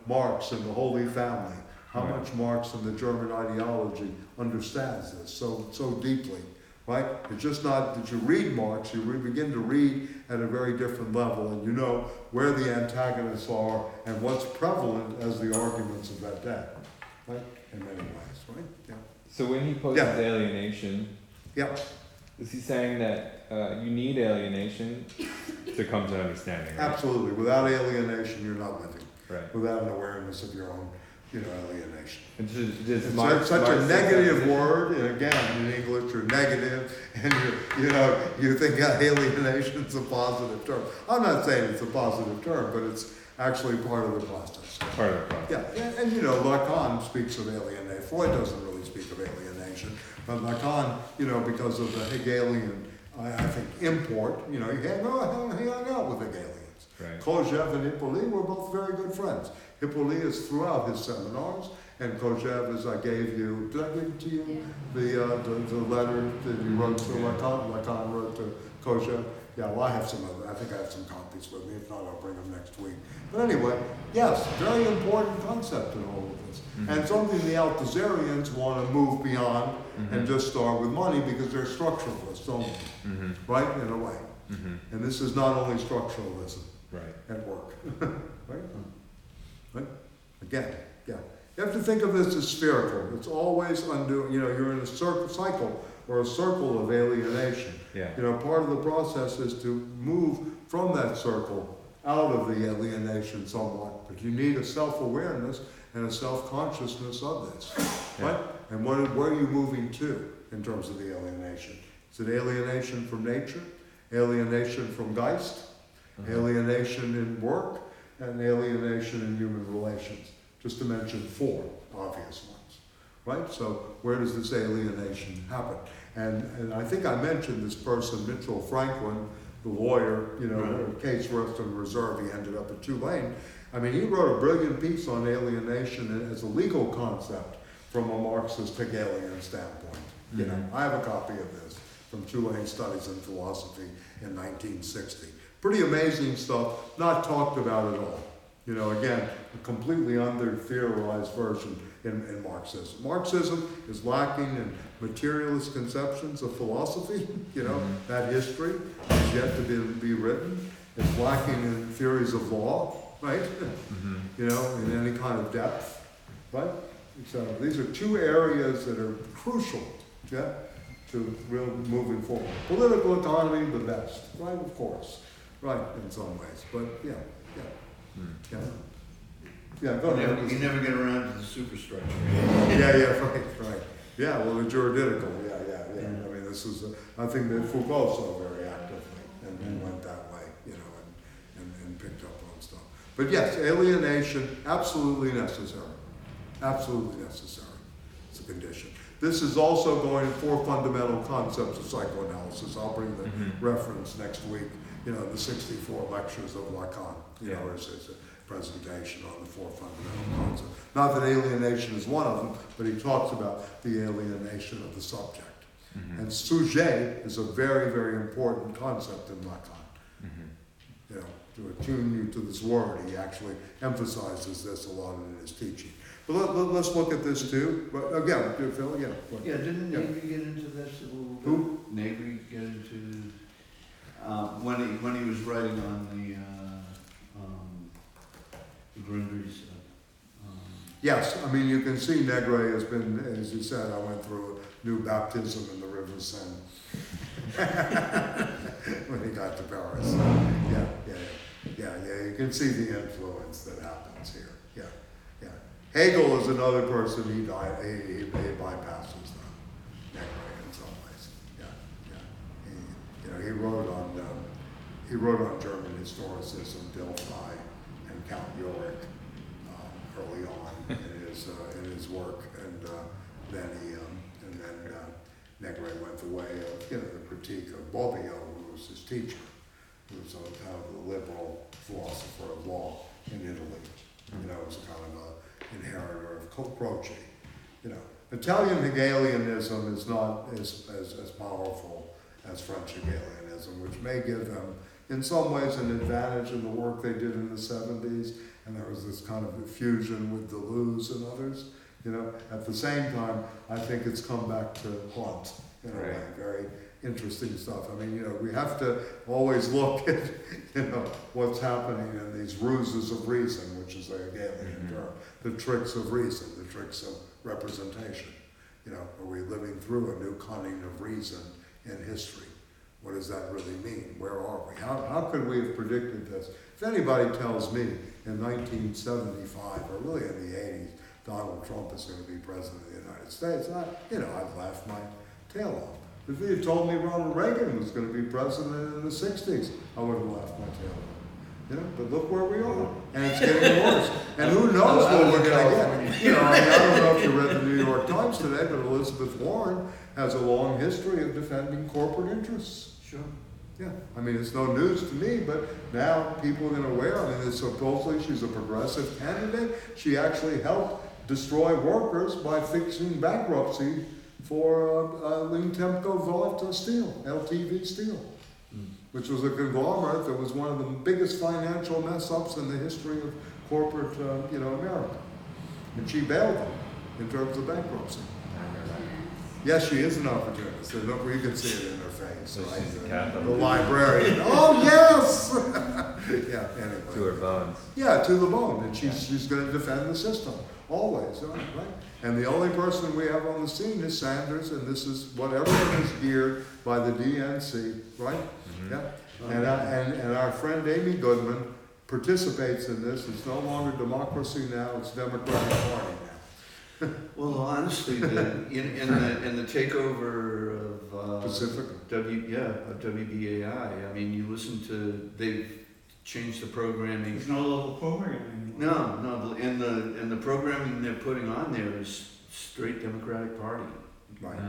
Marx and the Holy Family, how much Marx and the German ideology understands this so deeply. Right? It's just not that you read Marx, you begin to read at a very different level, and you know where the antagonists are and what's prevalent as the arguments of that day, right? In many ways, right? Yeah. So when he poses alienation, is he saying that you need alienation to come to understanding, right? Absolutely. Without alienation, you're not living. Right. Without an awareness of your own, alienation. And It's such a negative word, and again, in English, you're negative, and you think alienation's a positive term. I'm not saying it's a positive term, but it's actually part of the process. Part of the process. Yeah, and Lacan speaks of alienation. Freud doesn't really speak of alienation, but Lacan, because of the Hegelian, I think, import, he hung out with Hegelians. Right. Kojève and Hippolyte were both very good friends. Hippolyte is throughout his seminars, and Kojève, as I gave you, did I give it to you? The letter that you wrote to Lacan wrote to Kojève. Yeah, well, I think I have some copies with me. If not, I'll bring them next week. But anyway, yes, very important concept in all of this. And something the Althusserians want to move beyond and just start with money, because they're structuralists only, right, in a way. And this is not only structuralism at work, right? Again, you have to think of this as spherical. It's always undoing, you're in a cycle or a circle of alienation. Part of the process is to move from that circle out of the alienation somewhat, but you need a self-awareness and a self-consciousness of this, right? And where are you moving to in terms of the alienation? Is it alienation from nature, alienation from Geist, alienation in work, and alienation in human relations, just to mention 4 obvious ones, right? So where does this alienation happen? And I think I mentioned this person, Mitchell Franklin, the lawyer, case Western Reserve, he ended up at Tulane. I mean, he wrote a brilliant piece on alienation as a legal concept from a Marxist Hegelian standpoint. I have a copy of this from Tulane Studies in Philosophy in 1960. Pretty amazing stuff, not talked about at all. Again, a completely under-theorized version in Marxism. Marxism is lacking in materialist conceptions of philosophy, that history is yet to be written. It's lacking in theories of law, right? In any kind of depth, right? So these are 2 areas that are crucial, to real moving forward. Political economy, the best, right? Of course, right, in some ways, but yeah, go ahead. You never get around to the superstructure. Right. Yeah, well, the juridical, yeah. I mean, this is, I think that Foucault saw very actively and went that way, and picked up on stuff. But yes, alienation, absolutely necessary. Absolutely necessary. It's a condition. This is also going for fundamental concepts of psychoanalysis. I'll bring the reference next week, you know, the 64 lectures of Lacan, you know, as a presentation on the 4 fundamental concepts. Not that alienation is one of them, but he talks about the alienation of the subject. And sujet is a very, very important concept in Lacan. You know, to attune you to this word, he actually emphasizes this a lot in his teaching. But let's look at this too. But again, Phil, yeah. Yeah, didn't Negri get into this a little bit? Who? Negri get into, when he was writing on the Grundrisse. Yes, I mean, you can see Negre has been, as you said, I went through a new baptism in the River Seine when he got to Paris. Yeah, you can see the influence that happens here. Yeah. Hegel is another person, he bypasses them, Negre in some ways. Yeah. He wrote on German historicism, Delphi, and Count Yorick early on in his work, and then Negre went the way of the critique of Bobbio, who was his teacher, who was kind of the liberal philosopher of law in Italy. Was a kind of a inheritor of Croce. Italian Hegelianism is not as powerful as French Hegelianism, which may give them, in some ways, an advantage in the work they did in the 70s. And there was this kind of fusion with Deleuze and others. At the same time, I think it's come back to haunt in a way. Very interesting stuff. I mean, we have to always look at, what's happening in these ruses of reason, which is a Hegelian term, the tricks of reason, the tricks of representation. Are we living through a new cunning of reason in history? What does that really mean? Where are we? How could we have predicted this? If anybody tells me in 1975, or really in the 80s, Donald Trump is going to be president of the United States, I'd laugh my tail off. If he had told me Ronald Reagan was going to be president in the 60s, I would have laughed my tail off. But look where we are, and it's getting worse. And who knows what we're going to get? I don't know if you read the New York Times today, but Elizabeth Warren has a long history of defending corporate interests. Sure. Yeah, I mean, it's no news to me, but now people are aware. I mean, supposedly she's a progressive candidate. She actually helped destroy workers by fixing bankruptcy for Limtemco Volta Steel, LTV Steel, which was a conglomerate that was one of the biggest financial mess-ups in the history of corporate, America. And she bailed them in terms of bankruptcy. Yes, she is an opportunist. You can see it in her face. So right? she's a Catholic. The librarian. Oh, yes! Yeah, anyway. To her bones. Yeah, to the bone. And she's going to defend the system. Always, right? And the only person we have on the scene is Sanders, and this is what everything is geared by the DNC, right? Yeah. And our friend Amy Goodman participates in this. It's no longer democracy now, it's Democratic Party now. Well, honestly, in the takeover of Pacifica. of WBAI, I mean, you listen to, they've changed the programming. There's no local programming anymore. No, and the programming they're putting on there is straight Democratic Party. Right.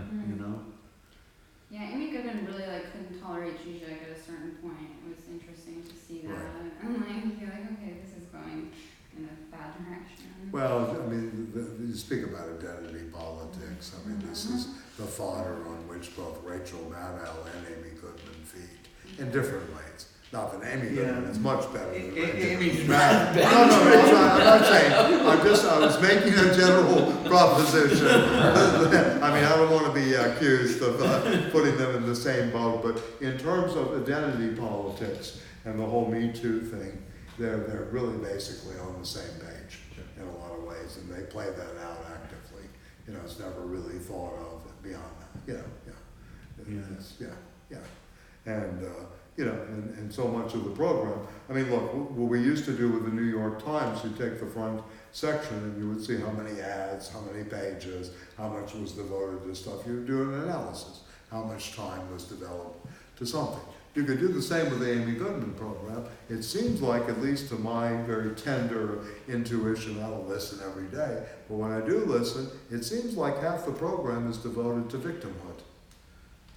Yeah, Amy Goodman really couldn't tolerate Zizek at a certain point. It was interesting to see that. Right. And you're like, okay, this is going in a bad direction. Well, I mean, you speak about identity politics. I mean, this is the fodder on which both Rachel Maddow and Amy Goodman feed in different ways. Not that Amy Goodman is much better than Rachel. Amy's Maddow. No, I'm not saying. I was making a general proposition. I mean, I don't want to be accused of putting them in the same boat, but in terms of identity politics and the whole Me Too thing, they're really basically on the same page in a lot of ways, and they play that out actively. It's never really thought of beyond that. And so much of the program. I mean, look, what we used to do with the New York Times, you take the front section and you would see how many ads, how many pages, how much was devoted to stuff. You would do an analysis, how much time was developed to something. You could do the same with the Amy Goodman program. It seems like, at least to my very tender intuition, I don't listen every day, but when I do listen, it seems like half the program is devoted to victimhood,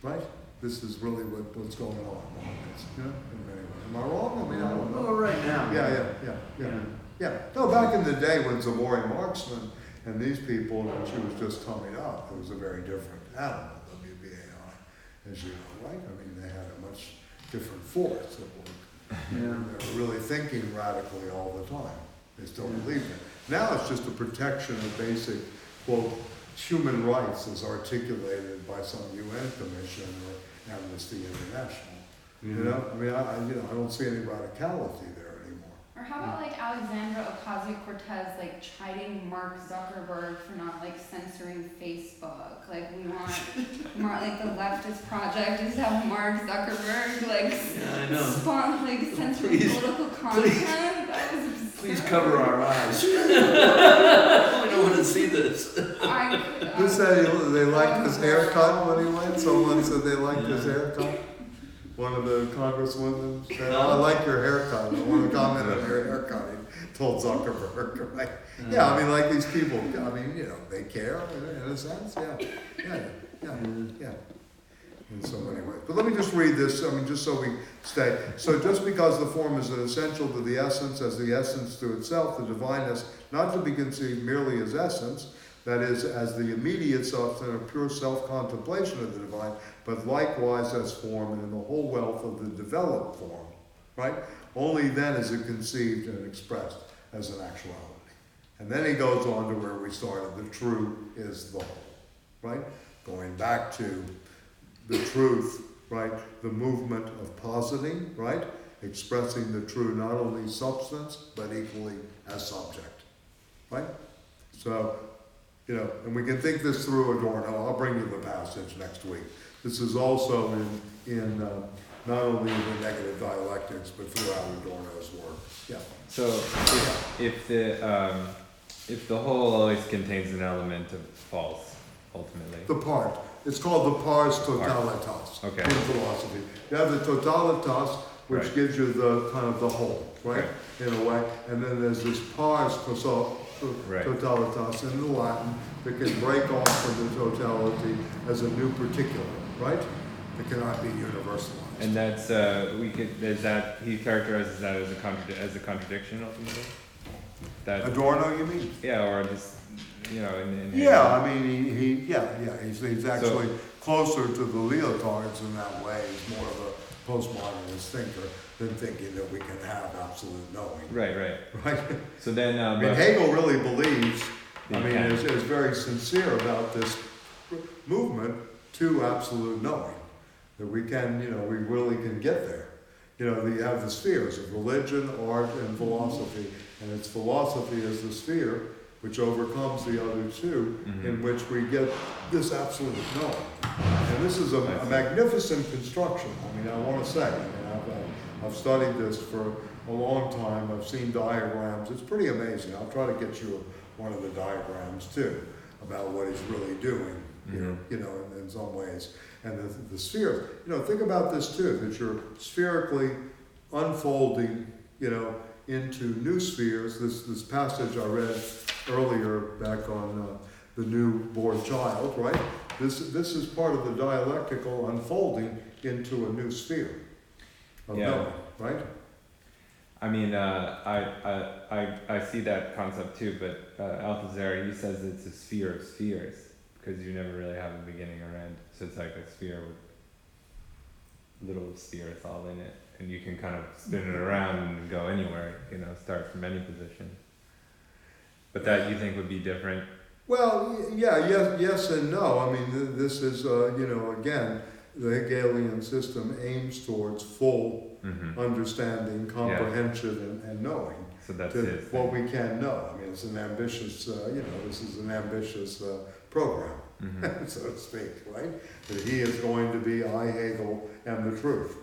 right? This is really what's going on. You know? Anyway, am I wrong? I mean, I don't know. Well, right now. Yeah. No, back in the day when Zamori Marksman and these people, when she was just coming up, it was a very different animal, WBAI, as you know, right? I mean, they had a much different force at work. Yeah. They were really thinking radically all the time. They still believe it. Now it's just a protection of basic, quote, human rights as articulated by some UN commission or Amnesty International. You know, I mean, I don't see any radicality there anymore. Or how about like Alexandra Ocasio-Cortez like chiding Mark Zuckerberg for not like censoring Facebook? Like we want like the leftist project is to have Mark Zuckerberg like censor political content. That was absurd. Please cover our eyes. We don't want to see this. Who said they liked his haircut when he went? Someone said they liked his haircut. One of the congresswomen said, "Oh, I like your haircut. I want to comment on your haircut." He told Zuckerberg, right? Yeah, I mean, like these people. I mean, you know, they care in a sense. Yeah. In so many ways. But let me just read this. I mean, just so we stay. So, just because the form is an essential to the essence, as the essence to itself, the divine is not to be conceived merely as essence. That is, as the immediate substance of pure self-contemplation of the divine, but likewise as form and in the whole wealth of the developed form, right? Only then is it conceived and expressed as an actuality. And then he goes on to where we started, the true is the whole, right? Going back to the truth, right? The movement of positing, right? Expressing the true, not only substance, but equally as subject, right? So, you know, and we can think this through Adorno. I'll bring you the passage next week. This is also in not only in the negative dialectics, but throughout Adorno's work. Yeah. So if the whole always contains an element of false, ultimately. The part. It's called the pars totalitas Okay. in philosophy. You have the totalitas, which Right. gives you the kind of the whole, right? Okay. In a way. And then there's this pars Right. totalitas in the Latin that can break off from the totality as a new particular, right? It cannot be universalized. And that's he characterizes that as a contradiction ultimately. That Adorno, you mean? yeah, or just in Yeah, I mean he's actually closer to the Leotards in that way. He's more of a postmodernist thinker than thinking that we can have absolute knowing. Right. Right. So then, I mean, Hegel really believes. You I mean, can. is very sincere about this movement to absolute knowing. That we can, we really can get there. You have the spheres of religion, art, and philosophy, and it's philosophy as the sphere which overcomes the other two, in which we get this absolute knowing. And this is a magnificent construction. I mean, I want to say, I've studied this for a long time. I've seen diagrams. It's pretty amazing. I'll try to get you one of the diagrams too, about what he's really doing here, in some ways. And the spheres, think about this too, that you're spherically unfolding, into new spheres. This passage I read earlier back on the newborn child, right? This is part of the dialectical unfolding into a new sphere of knowing, right? I mean, I see that concept too, but Althusser, he says it's a sphere of spheres, because you never really have a beginning or end. So it's like a sphere with little spheres all in it, and you can kind of spin it around and go anywhere, start from any position. But that you think would be different? Well, yes and no. I mean, this is, again, the Hegelian system aims towards full understanding, comprehension, and knowing. So that's what we can know. I mean, it's an ambitious, this is an ambitious program, so to speak, right? That he is going to be I, Hegel, and the truth,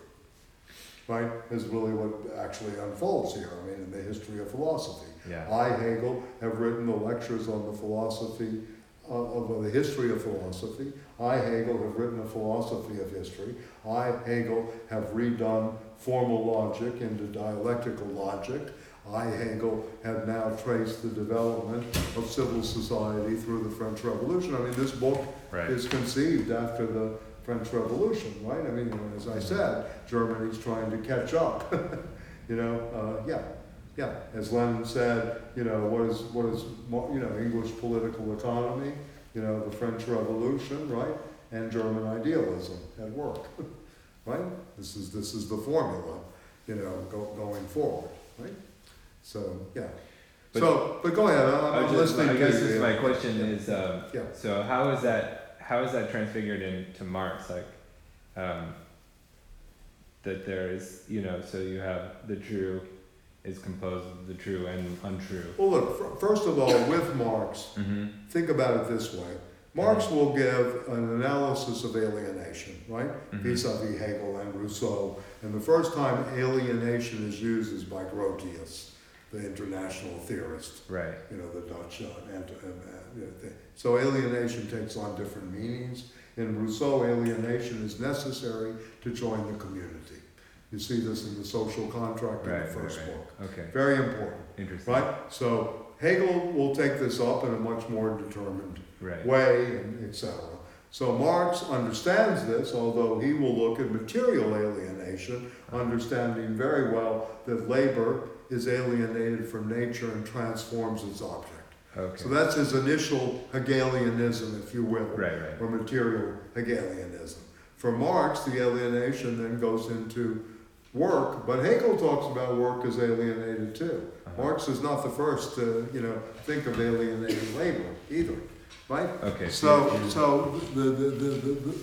right? Is really what actually unfolds here, I mean, in the history of philosophy. Yeah. I, Hegel, have written the lectures on the philosophy of the history of philosophy. I, Hegel, have written a philosophy of history. I, Hegel, have redone formal logic into dialectical logic. I, Hegel, have now traced the development of civil society through the French Revolution. I mean, this book is conceived after the French Revolution, right? I mean, as I said, Germany's trying to catch up. As Lenin said, what is English political economy? The French Revolution, right? And German idealism at work, right? This is the formula, going forward, right? So but go ahead. I'm listening. I guess to you. my question is, so how is that transfigured into Marx? Like, that there is, so you have the true is composed of the true and untrue. Well, look. First of all, with Marx, think about it this way. Marx will give an analysis of alienation, right? Vis-a-vis Hegel and Rousseau. And the first time alienation is used is by Grotius, the international theorist. Right. The Dutch. So alienation takes on different meanings. In Rousseau, alienation is necessary to join the community. You see this in the social contract in the first book. Okay. Very important. Interesting. Right? So Hegel will take this up in a much more determined way, and etc. So Marx understands this, although he will look at material alienation, understanding very well that labor is alienated from nature and transforms its object. Okay. So that's his initial Hegelianism, if you will, or material Hegelianism. For Marx, the alienation then goes into work, but Hegel talks about work as alienated too. Marx is not the first to, think of alienated labor either, right? Okay. So the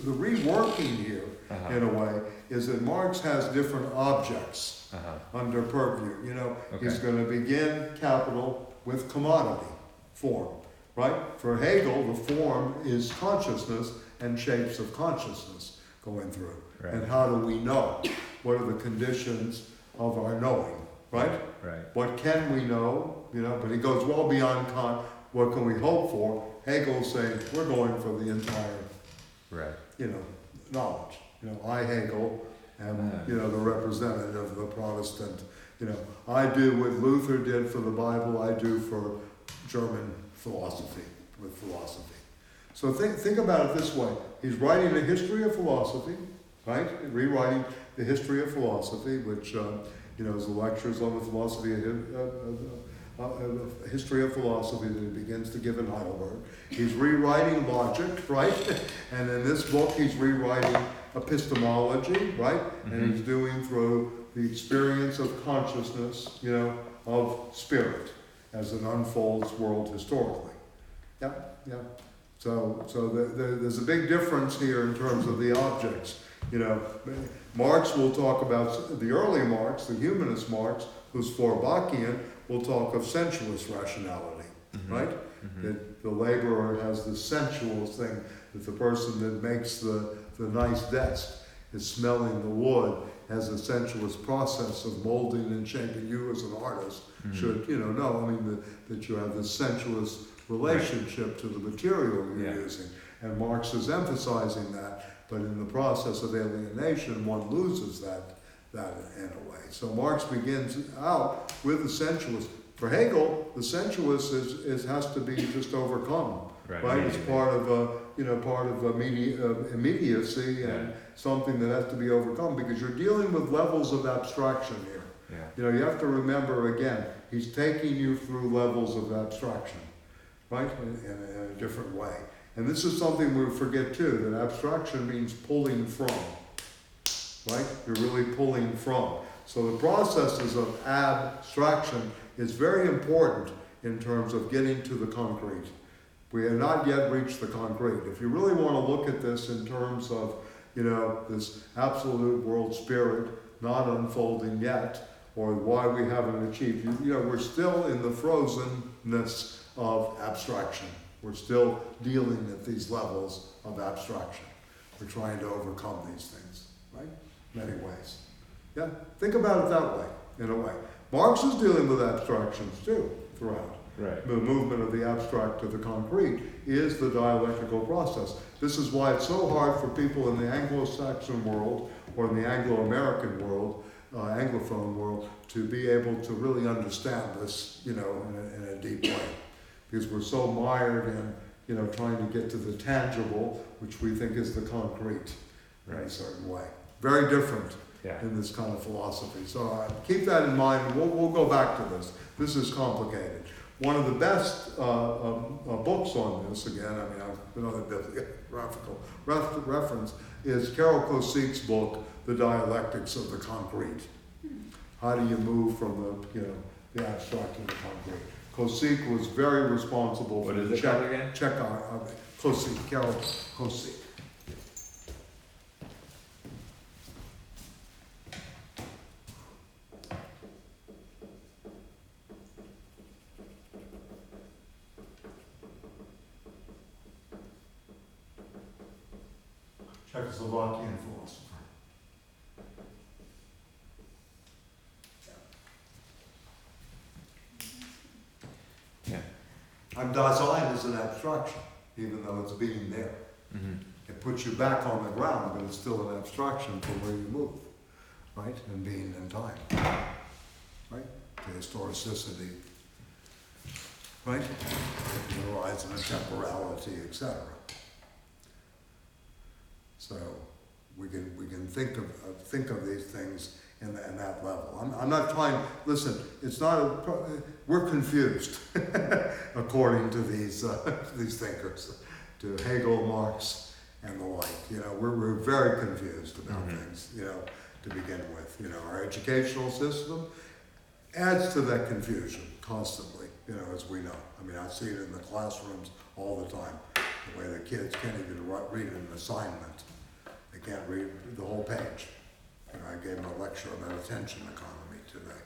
reworking here, in a way, is that Marx has different objects under purview. He's going to begin capital with commodity form, right? For Hegel, the form is consciousness and shapes of consciousness going through. Right. And how do we know? What are the conditions of our knowing, right? Right. What can we know? But he goes well beyond Kant. What can we hope for? Hegel's saying we're going for the entire, knowledge. I, Hegel, am, the representative of the Protestant. I do what Luther did for the Bible. I do for German philosophy, with philosophy. So think about it this way. He's writing a history of philosophy, right? Rewriting the history of philosophy, which, is the lectures on the philosophy history of philosophy that he begins to give in Heidelberg. He's rewriting logic, right? And in this book, he's rewriting epistemology, right? And he's doing through the experience of consciousness, of spirit as it unfolds world historically. Yeah. So there's a big difference here in terms of the objects. Marx will talk about, the early Marx, the humanist Marx, who's Feuerbachian, will talk of sensuous rationality, right? That the laborer has the sensuous thing, that the person that makes the nice desk is smelling the wood, has a sensuous process of molding and shaping. You as an artist should, know, that you have this sensuous relationship to the material you're using. And Marx is emphasizing that, but in the process of alienation, one loses that in a way. So Marx begins out with the sensuous. For Hegel, the sensuous has to be just overcome, right? It's part of immediacy and something that has to be overcome, because you're dealing with levels of abstraction here. You have to remember again, he's taking you through levels of abstraction, right? In a different way. And this is something we forget too, that abstraction means pulling from, right? You're really pulling from. So the processes of abstraction is very important in terms of getting to the concrete. We have not yet reached the concrete. If you really want to look at this in terms of, this absolute world spirit not unfolding yet, or why we haven't achieved, we're still in the frozenness of abstraction. We're still dealing at these levels of abstraction. We're trying to overcome these things, right? Many ways. Yeah, think about it that way, in a way. Marx is dealing with abstractions too, throughout. Right. the movement of the abstract to the concrete, is the dialectical process. This is why it's so hard for people in the Anglo-Saxon world or in the Anglo-American world, Anglophone world, to be able to really understand this, in a deep way. Because we're so mired in, trying to get to the tangible, which we think is the concrete in a certain way. Very different in this kind of philosophy. So keep that in mind. We'll go back to this. This is complicated. One of the best books on this, again, another bibliographical reference, is Carol Kosik's book, The Dialectics of the Concrete. How do you move from the abstract to the concrete? Kosik was very responsible for the check Kosik, Carol Kosik. Czechoslovakian philosopher. Yeah. And Dasein is an abstraction, even though it's being there. Mm-hmm. It puts you back on the ground, but it's still an abstraction from where you move, right? And being in time, right? The historicity, right? The horizon of temporality, etc. So we can think of these things in that level. I'm not trying. Listen, it's not. We're confused, according to these thinkers, to Hegel, Marx, and the like. We're very confused about things. To begin with, our educational system adds to that confusion constantly. As we know. I see it in the classrooms all the time. The way the kids can't even read an assignment. They can't read the whole page. I gave them a lecture about attention economy today.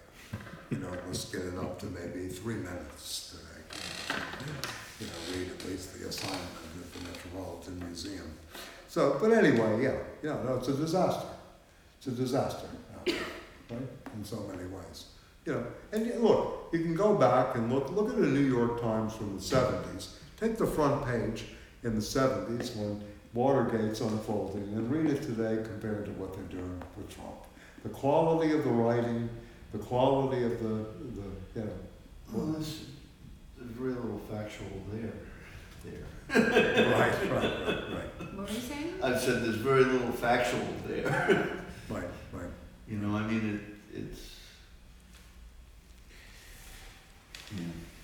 Let's get it up to maybe 3 minutes today. Read at least the assignment at the Metropolitan Museum. So, but anyway, it's a disaster. It's a disaster out there, right? In so many ways. And look, you can go back and look at the New York Times from the 70s. Take the front page in the 70s when Watergate's unfolding and read it today compared to what they're doing with Trump. The quality of the writing, the quality of the Well, there's very little factual there. Right. What were you saying? I said there's very little factual there. Right. It's.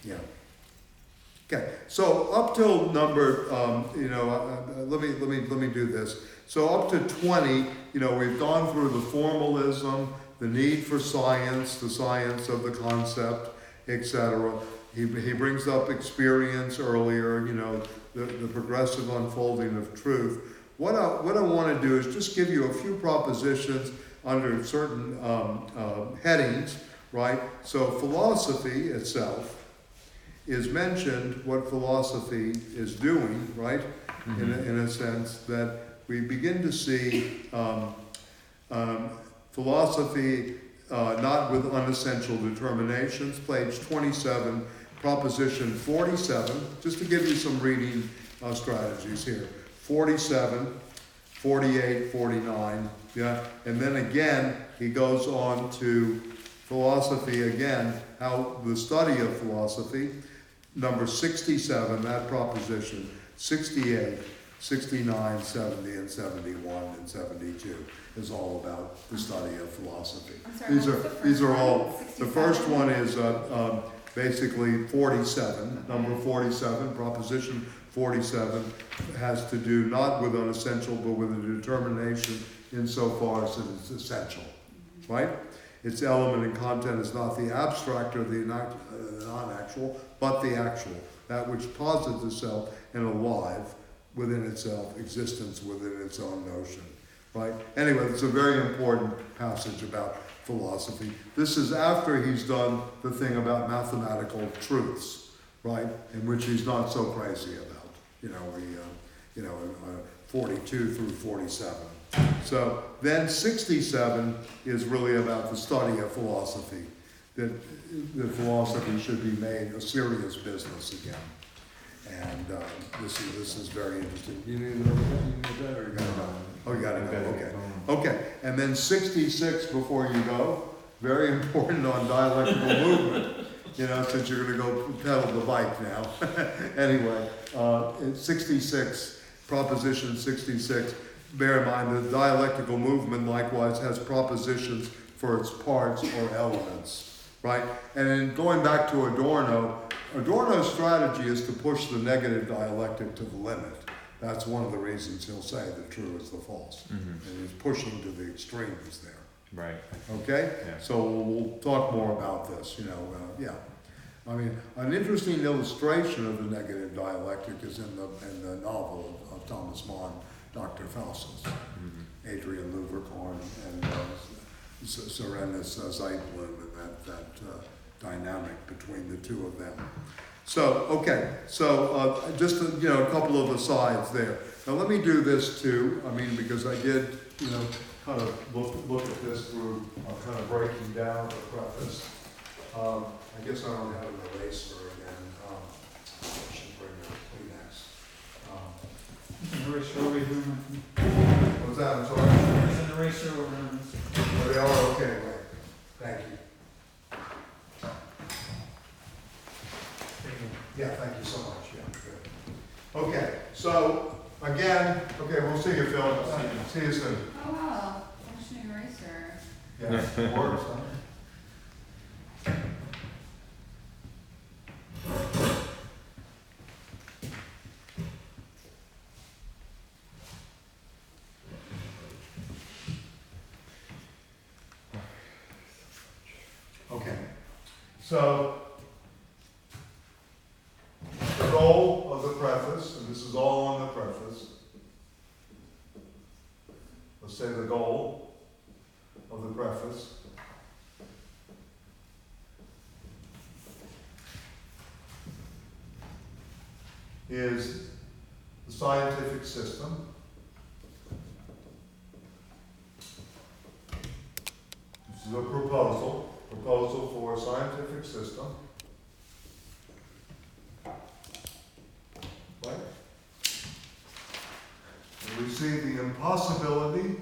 Yeah. Okay. So up till number, let me do this. So up to 20, we've gone through the formalism, the need for science, the science of the concept, etc. He brings up experience earlier, the progressive unfolding of truth. What I want to do is just give you a few propositions under certain headings, right? So philosophy itself is mentioned, what philosophy is doing, right? In a sense that we begin to see philosophy not with unessential determinations. Page 27, proposition 47, just to give you some reading strategies here. 47, 48, 49, and then again he goes on to philosophy again, how the study of philosophy. Number 67, that proposition, 68, 69, 70, and 71, and 72 is all about the study of philosophy. I'm sorry, These are all, 67? the first one is basically 47, number 47, proposition 47, has to do not with unessential, but with a determination insofar as it is essential, right? Its element and content is not the abstract or the non-actual, but the actual, that which posits itself in a live, within itself, existence within its own notion, right? Anyway, it's a very important passage about philosophy. This is after he's done the thing about mathematical truths, right? In which he's not so crazy about, 42 through 47. So then 67 is really about the study of philosophy, that philosophy should be made a serious business again. And this is very interesting. You need that, or you gotta go? Oh, you gotta go, okay. Okay, and then 66 before you go, very important on dialectical movement, since you're gonna go pedal the bike now. Anyway, in 66, proposition 66, bear in mind that dialectical movement likewise has propositions for its parts or elements, right? And in going back to Adorno, Adorno's strategy is to push the negative dialectic to the limit. That's one of the reasons he'll say the true is the false. And he's pushing to the extremes there. Right. Okay? Yeah. So we'll talk more about this, yeah. I mean, an interesting illustration of the negative dialectic is in the novel of Thomas Mann, Dr. Faustus, Adrian Louvercorn, and Serenus Zeitblum, and that dynamic between the two of them. So, okay, so just a couple of asides there. Now let me do this too, because I did, kind of look at this through kind of breaking down the preface. I guess I don't have an eraser again. I should bring a Kleenex. There's an eraser over here. What's that? I'm sorry. There's an eraser over here. Oh, they are? Okay, wait. Thank you. Yeah, thank you so much. Yeah, good. Okay, so again, we'll see you, Phil. See you soon. Oh wow, functioning eraser. Yeah, it works, huh? Okay, so the goal of the preface, and this is all on the preface. Let's say the goal of the preface is the scientific system. This is a proposal for a scientific system. Right? And we see the impossibility,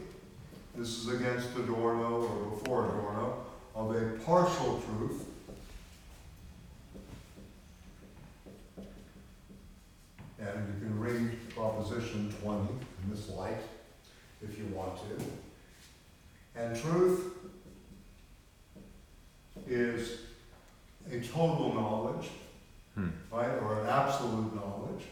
this is against Adorno or before Adorno, of a partial truth. And you can read proposition 20 in this light if you want to. And truth is a total knowledge, right, or an absolute knowledge.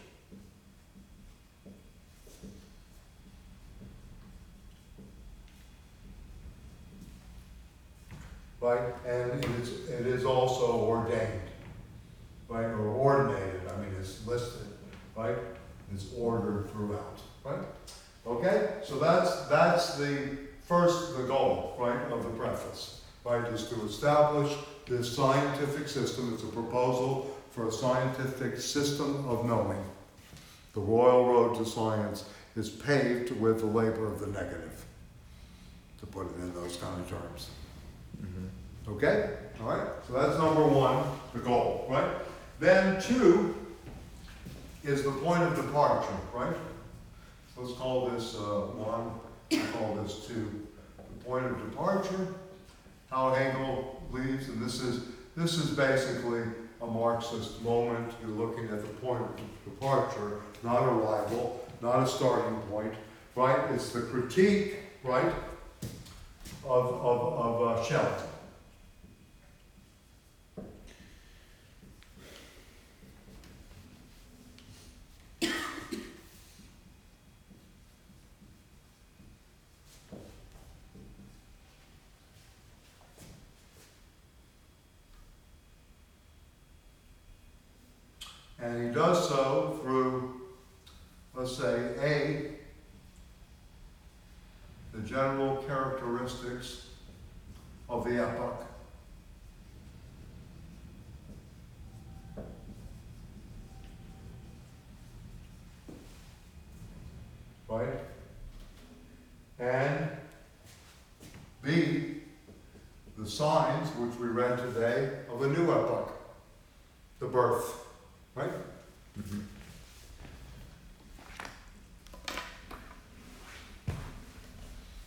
Right, and it is also ordained, right, or ordinated, it's listed, right? It's ordered throughout, right? Okay, so that's the goal, right, of the preface, right, is to establish this scientific system. It's a proposal for a scientific system of knowing. The royal road to science is paved with the labor of the negative, to put it in those kind of terms. Okay? All right? So that's number one, the goal, right? Then two is the point of departure, right? So let's call this one, we'll call this two. The point of departure, how Hegel leaves, and this is basically a Marxist moment. You're looking at the point of departure, not arrival, not a starting point, right? It's the critique, right, of Schelling. And he does so through, let's say, the general characteristics of the epoch. Right? And B, the signs which we read today, of a new epoch, the birth, right? Mhm.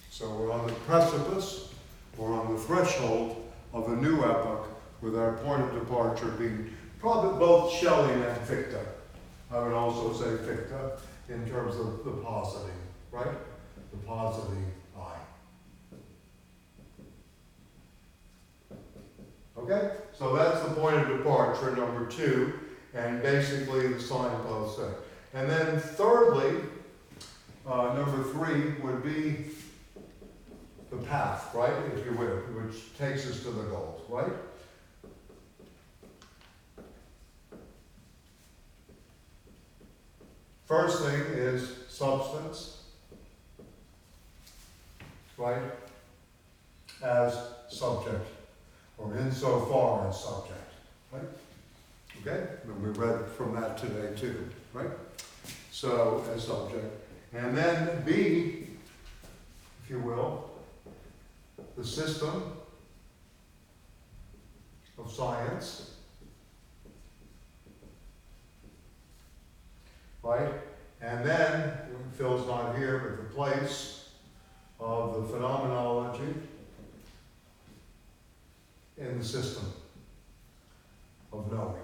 So we're on the precipice, we're on the threshold of a new epoch, with our point of departure being probably both Schelling and Fichte. I would also say Fichte in terms of the positing, right? The positing I. Okay? So that's the point of departure, number 2, and basically the signpost thing. And then thirdly, number 3 would be the path, right, if you will, which takes us to the goal, right? First thing is substance, right, as subject, or insofar as subject, right? Okay, and we read from that today too, right? So, as subject. And then B, if you will, the system of science, right? And then, Phil's not here, but the place of the phenomenology in the system of knowing.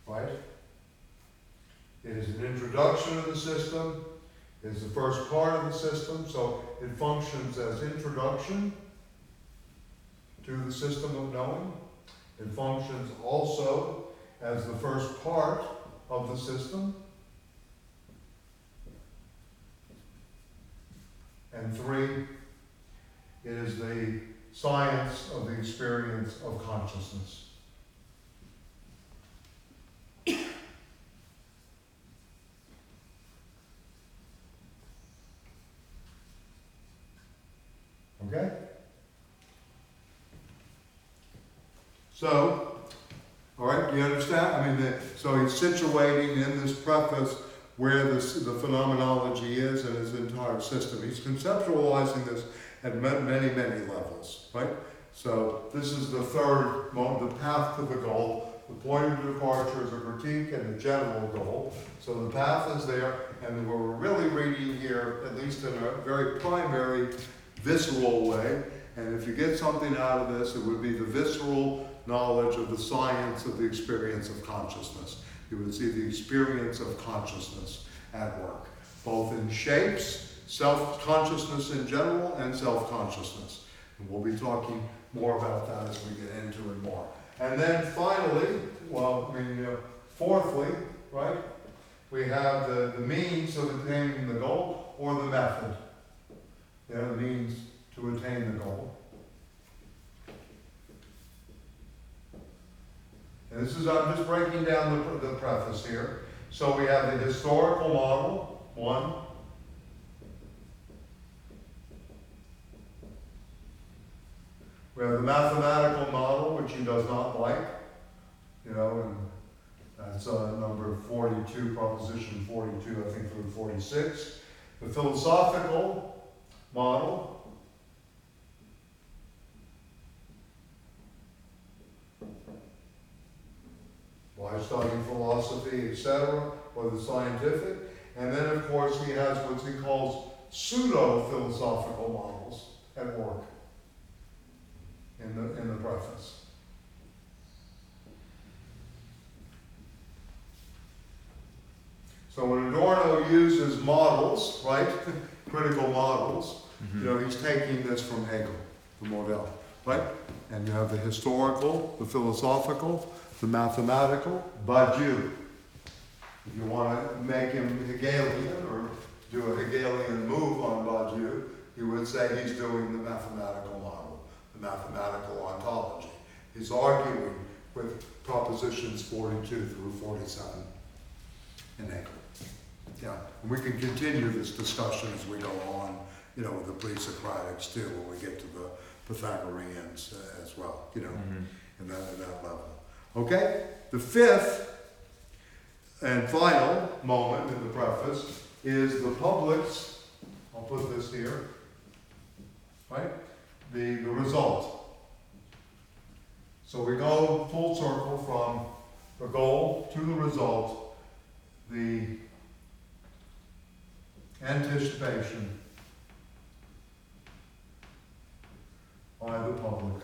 Right? It is an introduction of the system. It is the first part of the system, so it functions as introduction to the system of knowing. It functions also as the first part of the system. And 3, it is the science of the experience of consciousness. Okay? So, all right, do you understand? I mean, so he's situating in this preface where the phenomenology is in his entire system. He's conceptualizing this at many, many levels, right? So this is the third moment, the path to the goal. The point of departure is a critique and a general goal. So the path is there, and we're really reading here, at least in a very primary, visceral way. And if you get something out of this, it would be the visceral knowledge of the science of the experience of consciousness. You would see the experience of consciousness at work, both in shapes, self-consciousness in general, and self-consciousness. And we'll be talking more about that as we get into it more. And then finally, fourthly, right, we have the means of attaining the goal, or the method. The means to attain the goal. And this is, I'm just breaking down the preface here. So we have the historical model, 1. We have the mathematical model, which he does not like, and that's number 42, proposition 42, I think through 46. The philosophical model, why studying philosophy, etc., or the scientific. And then, of course, he has what he calls pseudo-philosophical models at work in the preface. So when Adorno uses models, right, critical models, he's taking this from Hegel, the model, right? And you have the historical, the philosophical, the mathematical, Badiou. If you want to make him Hegelian or do a Hegelian move on Badiou, you would say he's doing the mathematical model, the mathematical ontology. He's arguing with propositions 42 through 47 in Hegel. Yeah, and we can continue this discussion as we go on, with the pre-Socratics too, when we get to the Pythagoreans as well, in that level. Okay, the fifth and final moment in the preface is the public's I'll put this here, right? The result. So we go full circle from the goal to the result, the anticipation by the public,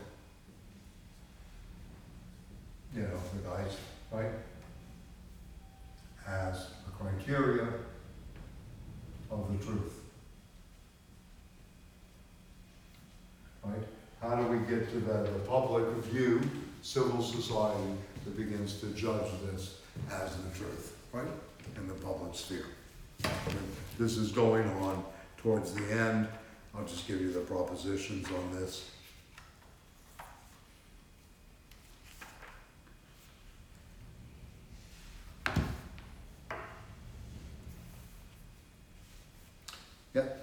you know, the guys, right? As a criteria of the truth. Right? How do we get to that public view, civil society that begins to judge this as the truth, right? In the public sphere. And this is going on towards the end. I'll just give you the propositions on this. Yep.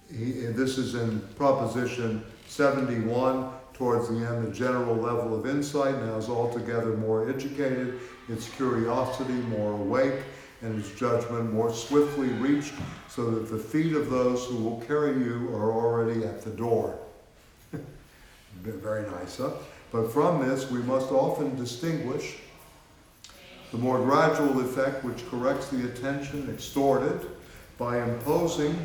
This is in proposition 71, towards the end, the general level of insight now is altogether more educated, its curiosity more awake, and its judgment more swiftly reached, so that the feet of those who will carry you are already at the door. Very nice, huh? But from this, we must often distinguish the more gradual effect which corrects the attention extorted by imposing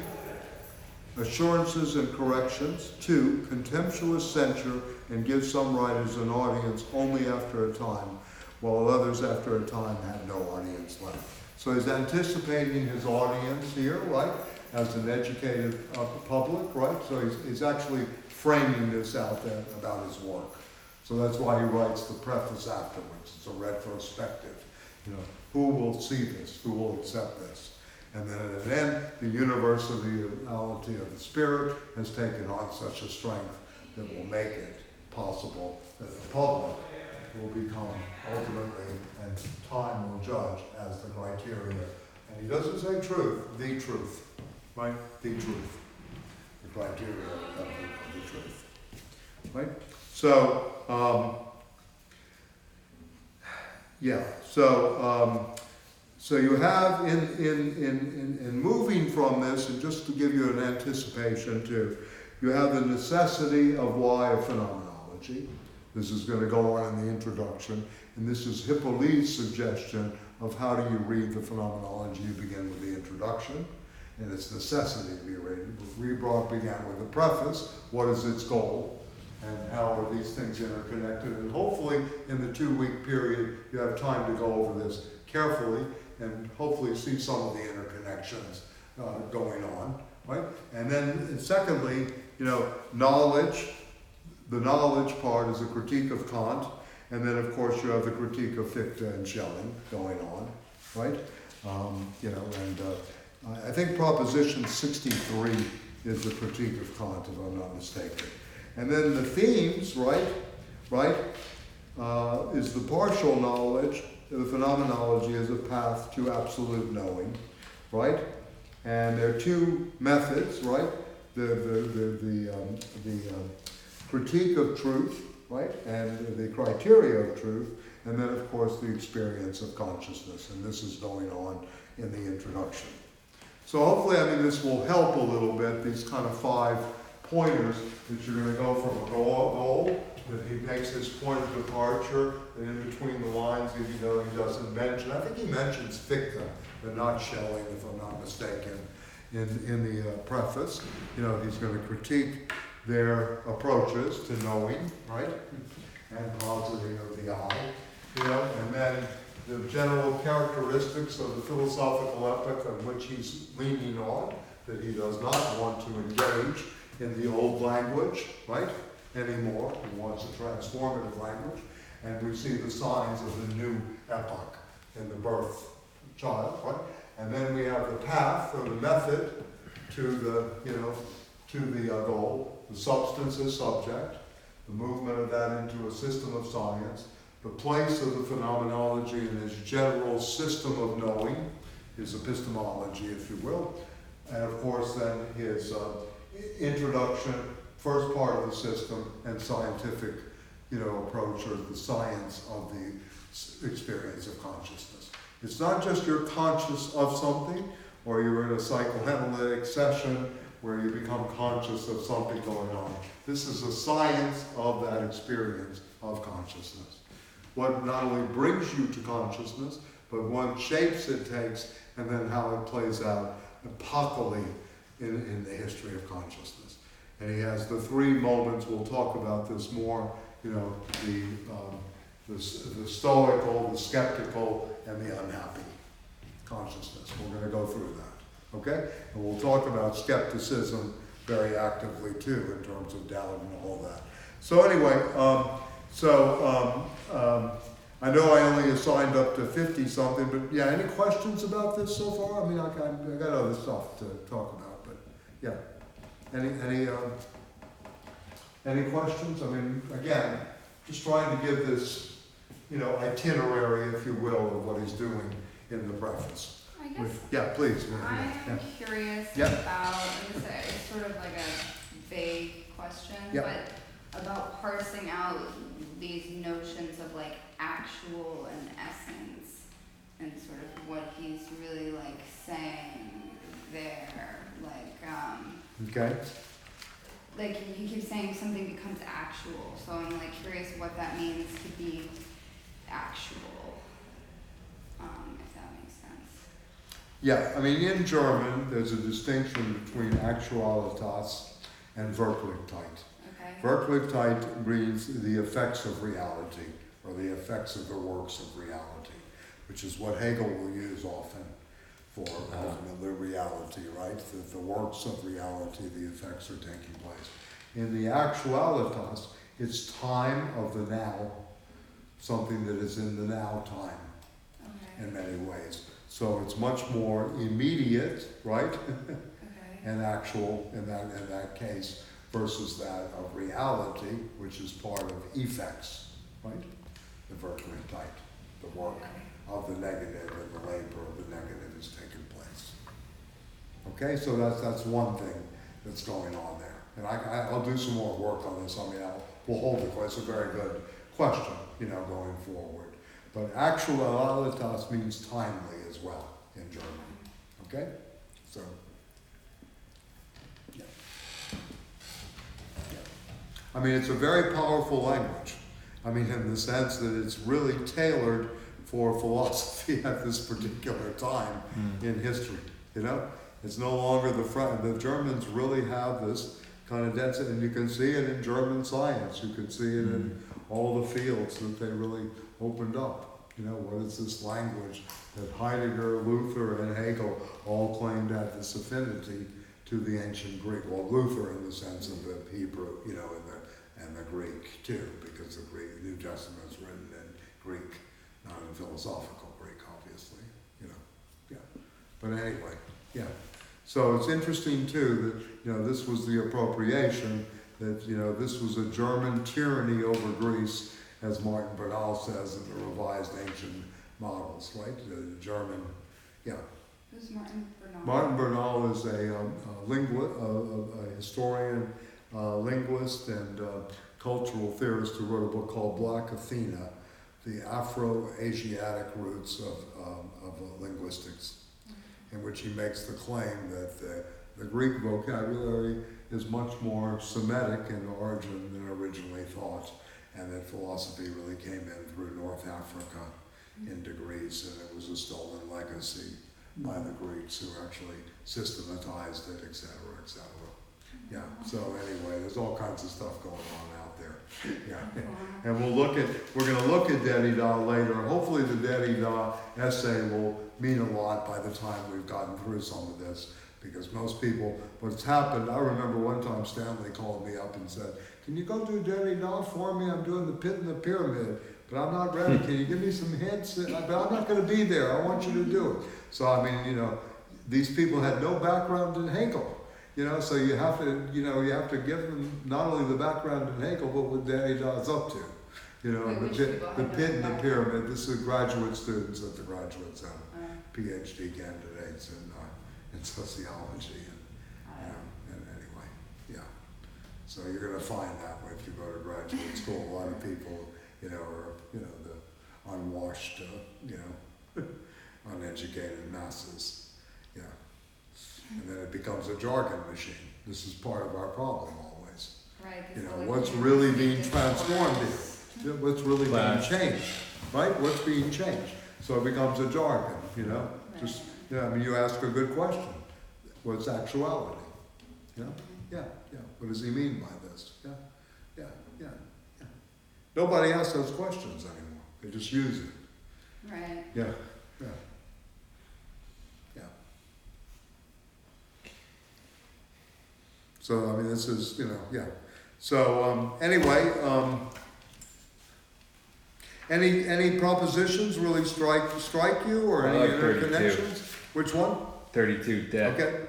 assurances and corrections. 2, contemptuous censure, and give some writers an audience only after a time, while others after a time have no audience left. So he's anticipating his audience here, right, as an educated public, right? So he's actually framing this out there about his work. So that's why he writes the preface afterwards. It's a retrospective. You know, who will see this? Who will accept this? And then at the end, the universality of the spirit has taken on such a strength that will make it possible that the public will become ultimately, and time will judge as the criteria. And he doesn't say truth, the truth, right? The truth. The criteria of the truth, right? So, so you have in moving from this, and just to give you an anticipation too, you have the necessity of why a phenomenology. This is going to go on in the introduction, and this is Hippolyte's suggestion of how do you read the phenomenology. You begin with the introduction, and its necessity to be read. Rimbaud began with the preface, what is its goal, and how are these things interconnected, and hopefully in the 2-week period you have time to go over this carefully and hopefully see some of the interconnections going on, right? And then secondly, you know, knowledge. The knowledge part is a critique of Kant, and then of course you have the critique of Fichte and Schelling going on, right? You know, and I think proposition 63 is a critique of Kant, if I'm not mistaken. And then the themes, right, is the partial knowledge. The phenomenology is a path to absolute knowing, right? And there are 2 methods, right? The critique of truth, right? And the criteria of truth, and then of course the experience of consciousness. And this is going on in the introduction. So hopefully, I mean, this will help a little bit, these kind of 5 pointers that you're going to go from a goal, that he makes his point of departure, and in between the lines, even though he doesn't mention, I think he mentions Fichte, but not Schelling, if I'm not mistaken, in the preface. You know, he's going to critique their approaches to knowing, right, and positing of the I, you know, and then the general characteristics of the philosophical epoch on which he's leaning on, that he does not want to engage in the old language, right, anymore. He wants a transformative language. And we see the signs of the new epoch in the birth child, right? And then we have the path or the method to the, you know, to the goal, the substance as subject, the movement of that into a system of science, the place of the phenomenology in his general system of knowing, his epistemology, if you will, and of course then his introduction, first part of the system, and scientific, you know, approach, or the science of the experience of consciousness. It's not just you're conscious of something, or you're in a psychoanalytic session where you become conscious of something going on. This is a science of that experience of consciousness. What not only brings you to consciousness, but what shapes it takes, and then how it plays out epochally in the history of consciousness. And he has the three moments, we'll talk about this more, you know, the stoical, the skeptical, and the unhappy consciousness. We're going to go through that, okay? And we'll talk about skepticism very actively too, in terms of doubt and all that. So anyway, I know I only assigned up to 50 something, but yeah, any questions about this so far? I mean, I got other stuff to talk about, but yeah. Any questions? I mean, again, just trying to give this, you know, itinerary, if you will, of what he's doing in the preface. I guess Yeah, please. I'm curious Yeah. about, and this is sort of like a vague question, Yeah. but about parsing out these notions of like actual and essence, and sort of what he's really like saying there, Okay. like he keeps saying something becomes actual, so I'm like curious what that means to be actual, if that makes sense. Yeah, I mean, in German, there's a distinction between Actualitas and Wirklichkeit. Okay. Wirklichkeit means the effects of reality, or the effects of the works of reality, which is what Hegel will use often for ultimately reality, right? The works of reality, the effects are taking place. In the Actualitas, it's time of the now, something that is in the now time Okay. in many ways. So it's much more immediate, right? Okay. And actual in that case, versus that of reality, which is part of effects, right? The Wirklichkeit, the work of the negative and the labor of the negative is taking place. Okay, so that's one thing that's going on there. And I'll do some more work on this. I mean, we'll hold it. It's a very good question, you know, going forward. But actualitas means timely as well in German. Okay? So, yeah. I mean, it's a very powerful language. I mean, in the sense that it's really tailored for philosophy at this particular time in history. You know, it's no longer the front. The Germans really have this kind of density, and you can see it in German science. You can see it in all the fields that they really opened up. You know, what is this language that Heidegger, Luther, and Hegel all claimed had this affinity to the ancient Greek? Well, Luther in the sense of the Hebrew, you know, and the Greek too, because the New Testament is written in Greek, not in philosophical Greek, obviously, you know, yeah. But anyway, yeah. So it's interesting too that, you know, this was the appropriation, that, you know, this was a German tyranny over Greece, as Martin Bernal says in the revised ancient models, right? The German, yeah. Who's Martin Bernal? Martin Bernal is a historian, linguist, and cultural theorist who wrote a book called Black Athena, the Afro-Asiatic roots of linguistics, in which he makes the claim that the Greek vocabulary is much more Semitic in origin than originally thought, and that philosophy really came in through North Africa in degrees, and it was a stolen legacy by the Greeks who actually systematized it, et cetera, et cetera. Yeah, so anyway, there's all kinds of stuff going on out there. Yeah, and we're gonna look at Derrida later, and hopefully the Derrida essay will mean a lot by the time we've gotten through some of this, because most people, what's happened, I remember one time Stanley called me up and said, "Can you go do Derrida for me? I'm doing the Pit and the Pyramid, but I'm not ready. Can you give me some hints? But I'm not gonna be there, I want you to do it." So I mean, you know, these people had no background in Hegel. You know, so you have to give them not only the background in Hegel, but what Derrida's up to. You know, the pit and the pyramid. This is graduate students at the Graduate Center, PhD candidates in sociology, and anyway, yeah. So you're going to find that if you go to graduate school, a lot of people, you know, are, you know, the unwashed, you know, uneducated masses. Yeah. and then it becomes a jargon machine. This is part of our problem always. Right. 'cause You know, like what's you're really using being transformed here? What's really being Class. changed, right? What's being changed? So it becomes a jargon, you know? Just, yeah, I mean, you ask a good question. What's actuality? You know? Yeah, yeah. What does he mean by this? Yeah, yeah, yeah, yeah. Nobody asks those questions anymore. They just use it. Right. Yeah, yeah, yeah. So, I mean, this is, you know, yeah. So, anyway, any propositions really strike you, or I any like 32. interconnections? Which one? 32, death. Okay.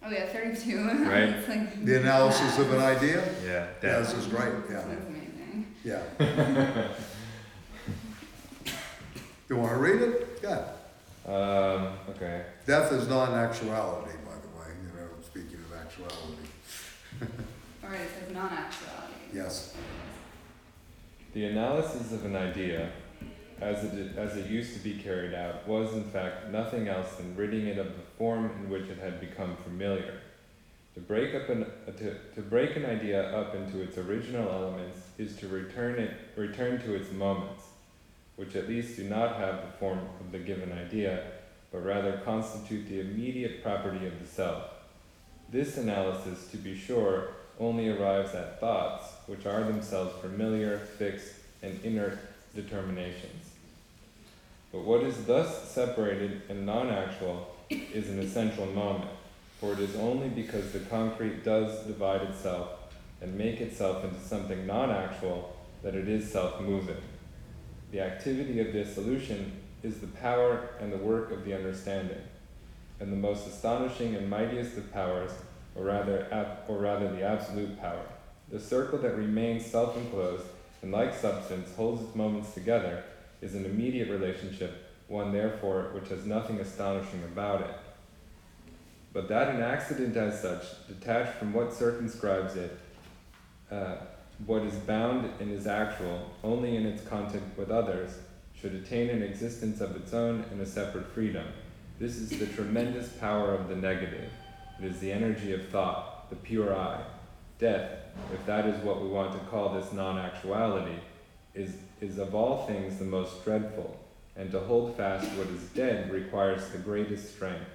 Oh yeah, 32. Right. It's like, The analysis of an idea? Yeah, Yeah, death. this is great, yeah, That's amazing. yeah. You wanna read it? Yeah. Okay. Death is not an actuality, by the way, you know, speaking of actuality. Alright, it says non-actuality. Yes. The analysis of an idea, as it used to be carried out, was in fact nothing else than ridding it of the form in which it had become familiar. To break an idea up into its original elements is to return to its moments, which at least do not have the form of the given idea, but rather constitute the immediate property of the self. This analysis, to be sure, only arrives at thoughts, which are themselves familiar, fixed, and inert determinations. But what is thus separated and non-actual is an essential moment, for it is only because the concrete does divide itself and make itself into something non-actual that it is self-moving. The activity of dissolution is the power and the work of the understanding, and the most astonishing and mightiest of powers, or rather the absolute power. The circle that remains self-enclosed and like substance holds its moments together is an immediate relationship, one therefore which has nothing astonishing about it. But that an accident as such, detached from what circumscribes it, what is bound and is actual only in its contact with others, should attain an existence of its own and a separate freedom. This is the tremendous power of the negative. It is the energy of thought, the pure I. Death, if that is what we want to call this non-actuality, is of all things the most dreadful, and to hold fast what is dead requires the greatest strength.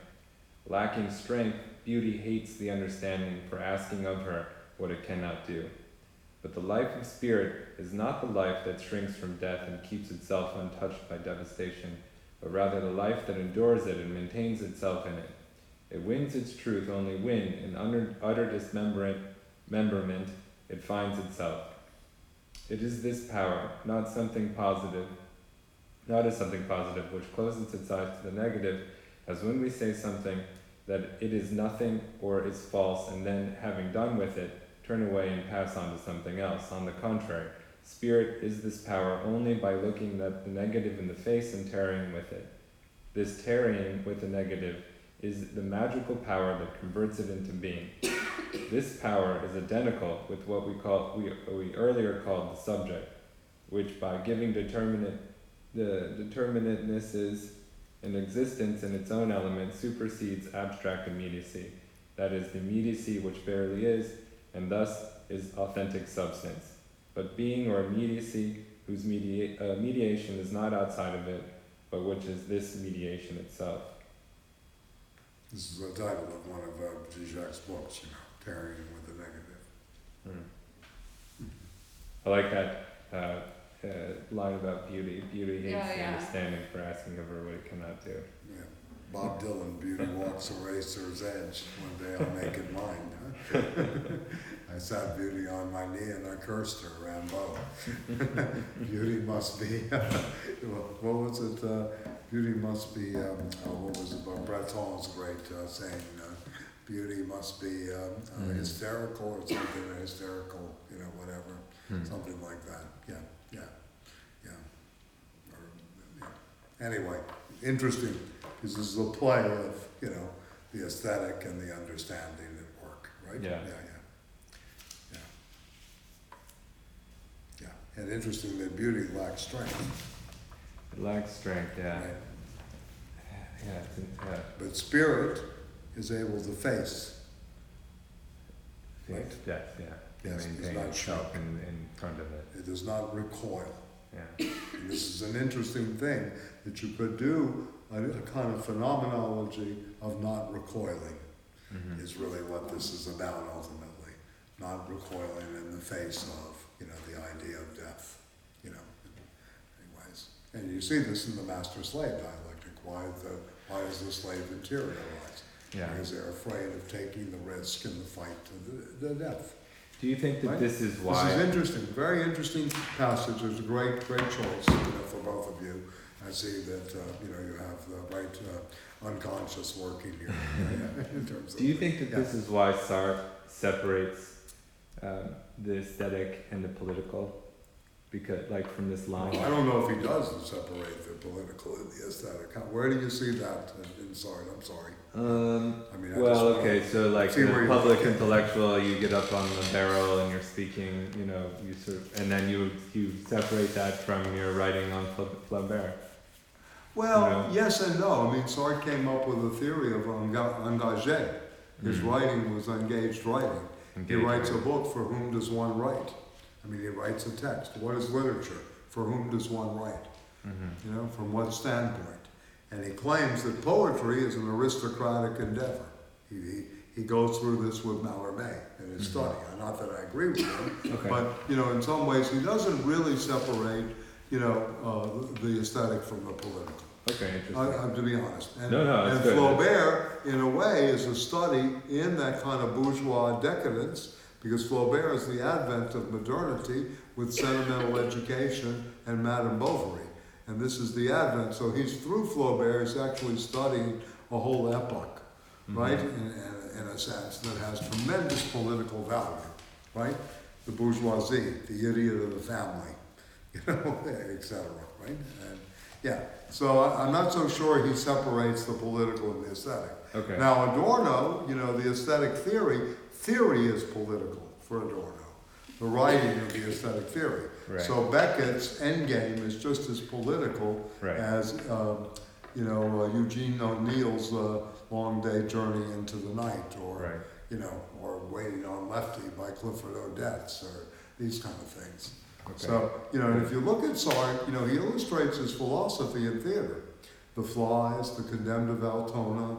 Lacking strength, beauty hates the understanding for asking of her what it cannot do. But the life of spirit is not the life that shrinks from death and keeps itself untouched by devastation, but rather the life that endures it and maintains itself in it. It wins its truth only when, in utter dismemberment, it finds itself. It is this power, not as something positive, which closes its eyes to the negative, as when we say something that it is nothing or is false, and then, having done with it, turn away and pass on to something else. On the contrary, spirit is this power only by looking at the negative in the face and tarrying with it. This tarrying with the negative is the magical power that converts it into being. This power is identical with what we earlier called the subject, which by giving determinatenesses an existence in its own element supersedes abstract immediacy, that is, the immediacy which verily is, and thus is authentic substance. But being or immediacy whose mediation is not outside of it, but which is this mediation itself. This is the title of one of Zizek's books, you know, Tarrying with the Negative. I like that line about beauty. Beauty hates the understanding for asking of her what it cannot do. Yeah. Bob Dylan, beauty walks a racer's edge, one day I'll make it mine. Huh? I sat beauty on my knee and I cursed her, Rimbaud. Beauty must be, what was it? Beauty must be, what was it? Breton's great saying, beauty must be hysterical or something, hysterical, you know, whatever, something like that. Yeah. Or, yeah. Anyway, interesting, because this is a play of, you know, the aesthetic and the understanding at work, right? Yeah. And interesting that beauty lacks strength. It lacks strength, yeah. Right? Yeah. But spirit is able to face. Yeah, Right. death, yeah. Yes, it's Maintain not itself shrunk. in front of it. It does not recoil. Yeah. And this is an interesting thing, that you could do a kind of phenomenology of not recoiling, Mhm. is really what this is about ultimately. Not recoiling in the face of, the idea of death, anyways. And you see this in the master-slave dialectic. Why is the slave materialized? Yeah. Because they're afraid of taking the risk in the fight to the death. Do you think that Right. this is This why? is interesting, very interesting passage. It's a great choice, for both of you. I see that, you have the right unconscious working here in terms of. Do you think that Yeah. this is why Sartre separates the aesthetic and the political? Because, like, from this line. I don't know if he does separate the political and the aesthetic. Where do you see that in Sartre? I'm sorry. I mean, I Well, just wanna okay, so like see where the you're public looking. intellectual, you get up on the barrel and you're speaking, you sort of, and then you separate that from your writing on Flaubert. Well, yes and no. I mean, Sartre came up with a theory of engagé. His Mhm. writing was engaged writing. He Engagement. writes a book, for whom does one write? I mean, he writes a text. What is literature? For whom does one write? Mhm. From what standpoint? And he claims that poetry is an aristocratic endeavor. He goes through this with Mallarme in his study. Not that I agree with him, Okay. but, in some ways, he doesn't really separate, the aesthetic from the political. Okay, interesting. To be honest. And, No, and that's good. Flaubert, in a way, is a study in that kind of bourgeois decadence, because Flaubert is the advent of modernity with sentimental education and Madame Bovary. And this is the advent, so he's through Flaubert, he's actually studying a whole epoch, right? In a sense, that has tremendous political value, right? The bourgeoisie, the idiot of the family, etc., right? And yeah, so I'm not so sure he separates the political and the aesthetic. Okay. Now Adorno, the aesthetic theory is political for Adorno, the writing of the aesthetic theory. Right. So Beckett's endgame is just as political Right. as, Eugene O'Neill's Long Day Journey into the Night, or, Right. or Waiting on Lefty by Clifford Odets, or these kind of things. Okay. So, and if you look at Sartre, he illustrates his philosophy in theater. The Flies, The Condemned of Altona,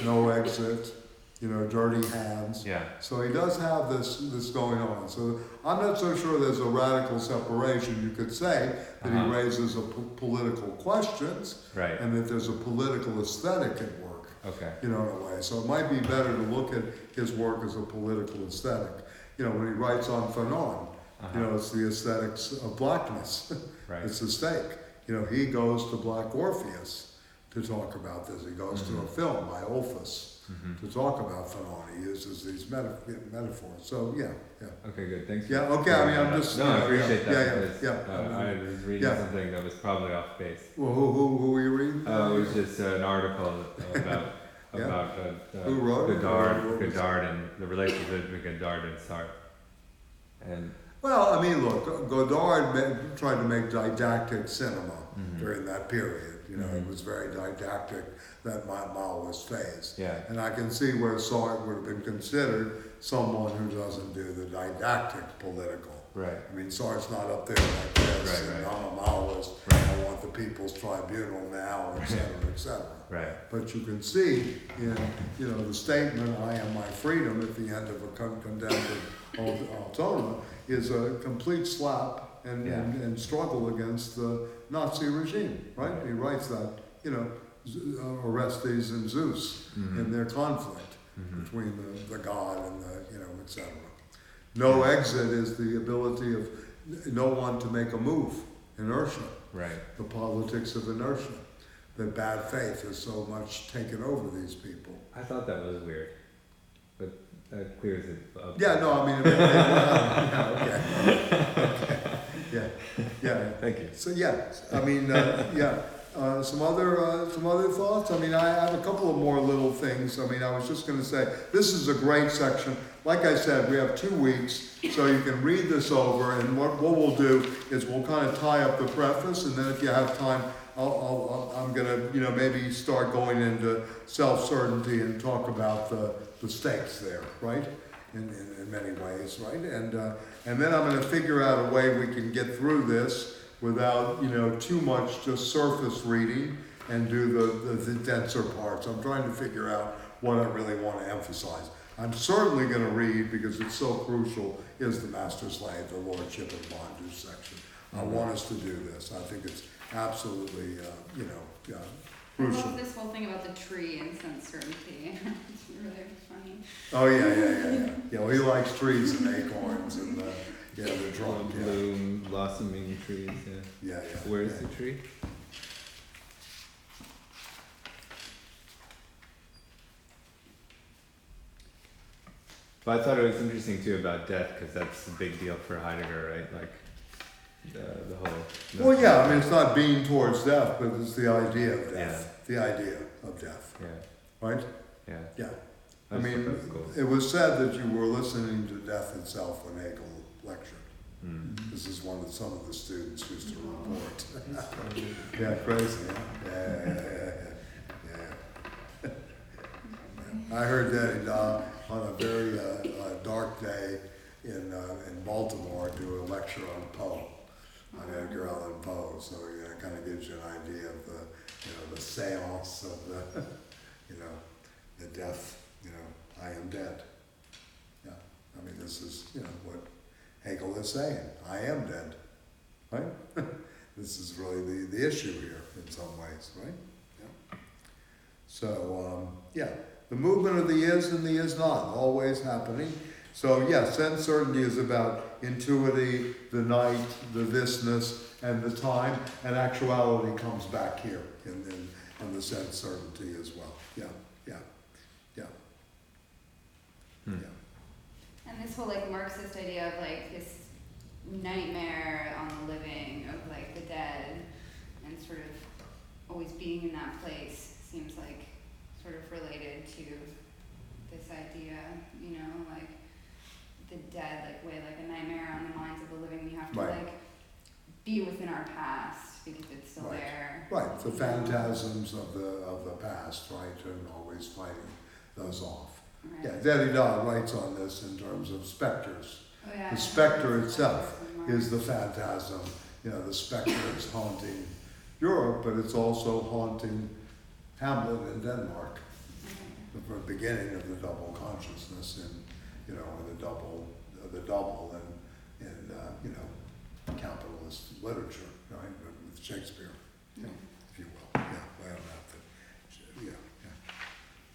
No Exit, Dirty Hands. Yeah. So he does have this going on. So I'm not so sure there's a radical separation. You could say that he raises political questions, Right. and that there's a political aesthetic at work, Okay. in a way. So it might be better to look at his work as a political aesthetic. When he writes on Fanon, it's the aesthetics of blackness. Right. It's the stake. He goes to Black Orpheus to talk about this. He goes to a film by Olphus to talk about Fanon. He uses these metaphors. So yeah. Okay, good. Thanks. Yeah, for okay, I mean, bringing I'm that just, up. No, I appreciate that yeah, because yeah. I was reading Yeah. something that was probably off base. Well, who were you reading? It was just an article about Yeah. about Who wrote it? Godard and the relationship between Godard and Sartre. And Well, I mean, look, Godard tried to make didactic cinema during that period. It was very didactic, that Maoist phase. yeah, And I can see where Sartre would have been considered someone who doesn't do the didactic political. right. I mean, Sartre's not up there like this, Right, and right. I'm a Maoist, Right. I want the People's Tribunal now, et cetera, et cetera. Right. But you can see in, the statement, I am my freedom, at the end of a condemned Altona, is a complete slap and struggle against the Nazi regime, right? He writes that, Orestes and Zeus in their conflict between the god and the, et cetera. No exit is the ability of no one to make a move, inertia, Right. the politics of inertia. That bad faith has so much taken over these people. I thought that was weird, but that clears it up. Yeah, no, I mean, okay. Yeah. Thank you. So, yeah, I mean, yeah. some other thoughts? I mean, I have a couple of more little things. I mean, I was just gonna say, this is a great section. Like I said, we have 2 weeks, so you can read this over, and what we'll do is we'll kind of tie up the preface, and then if you have time, I'm gonna, maybe start going into self-certainty and talk about the stakes there, right? In many ways, right? And then I'm gonna figure out a way we can get through this without, too much just surface reading and do the denser parts. I'm trying to figure out what I really want to emphasize. I'm certainly going to read, because it's so crucial, is the master slave, the lordship and bondage section. I want us to do this. I think it's absolutely, I crucial. love this whole thing about the tree and sense certainty. It's really funny. Oh, yeah. Yeah, well, he likes trees and acorns and the drum. Bloom, blossoming trees, Yeah. Where's the tree? But I thought it was interesting too about death, because that's a big deal for Heidegger, right? Like the whole. Well, yeah, I mean, it's not being towards death, but it's the idea of death. The idea of death, Yeah, right? yeah. Yeah. I just mean, thought that was cool. it was said that you were listening to death itself when Hegel lectured. Mm. This is one that some of the students used to report. Yeah, crazy, yeah. I heard that on a very dark day in Baltimore, do a lecture on Poe, on Edgar Allan Poe. So it kind of gives you an idea of the seance of the, the death. I am dead. Yeah, I mean, this is what Hegel is saying. I am dead, right? This is really the issue here in some ways, right? Yeah. So the movement of the is and the is not, always happening. So yes, sense certainty is about intuity, the night, the thisness, and the time, and actuality comes back here in the sense certainty as well. Yeah. And this whole Marxist idea of this nightmare on the living, of the dead, and sort of always being in that place seems sort of related to this idea, the dead, way like a nightmare on the minds of the living. We have to be within our past because it's still there. Right, the phantasms of the past, right, and always fighting those off. Right. Yeah, Derrida writes on this in terms of specters. Oh, yeah, The specter itself is the phantasm. The specter is haunting Europe, but it's also haunting Hamlet in Denmark. The beginning of the double consciousness in, the double in capitalist literature, right? But with Shakespeare, if you will. Yeah, I don't have to. Yeah.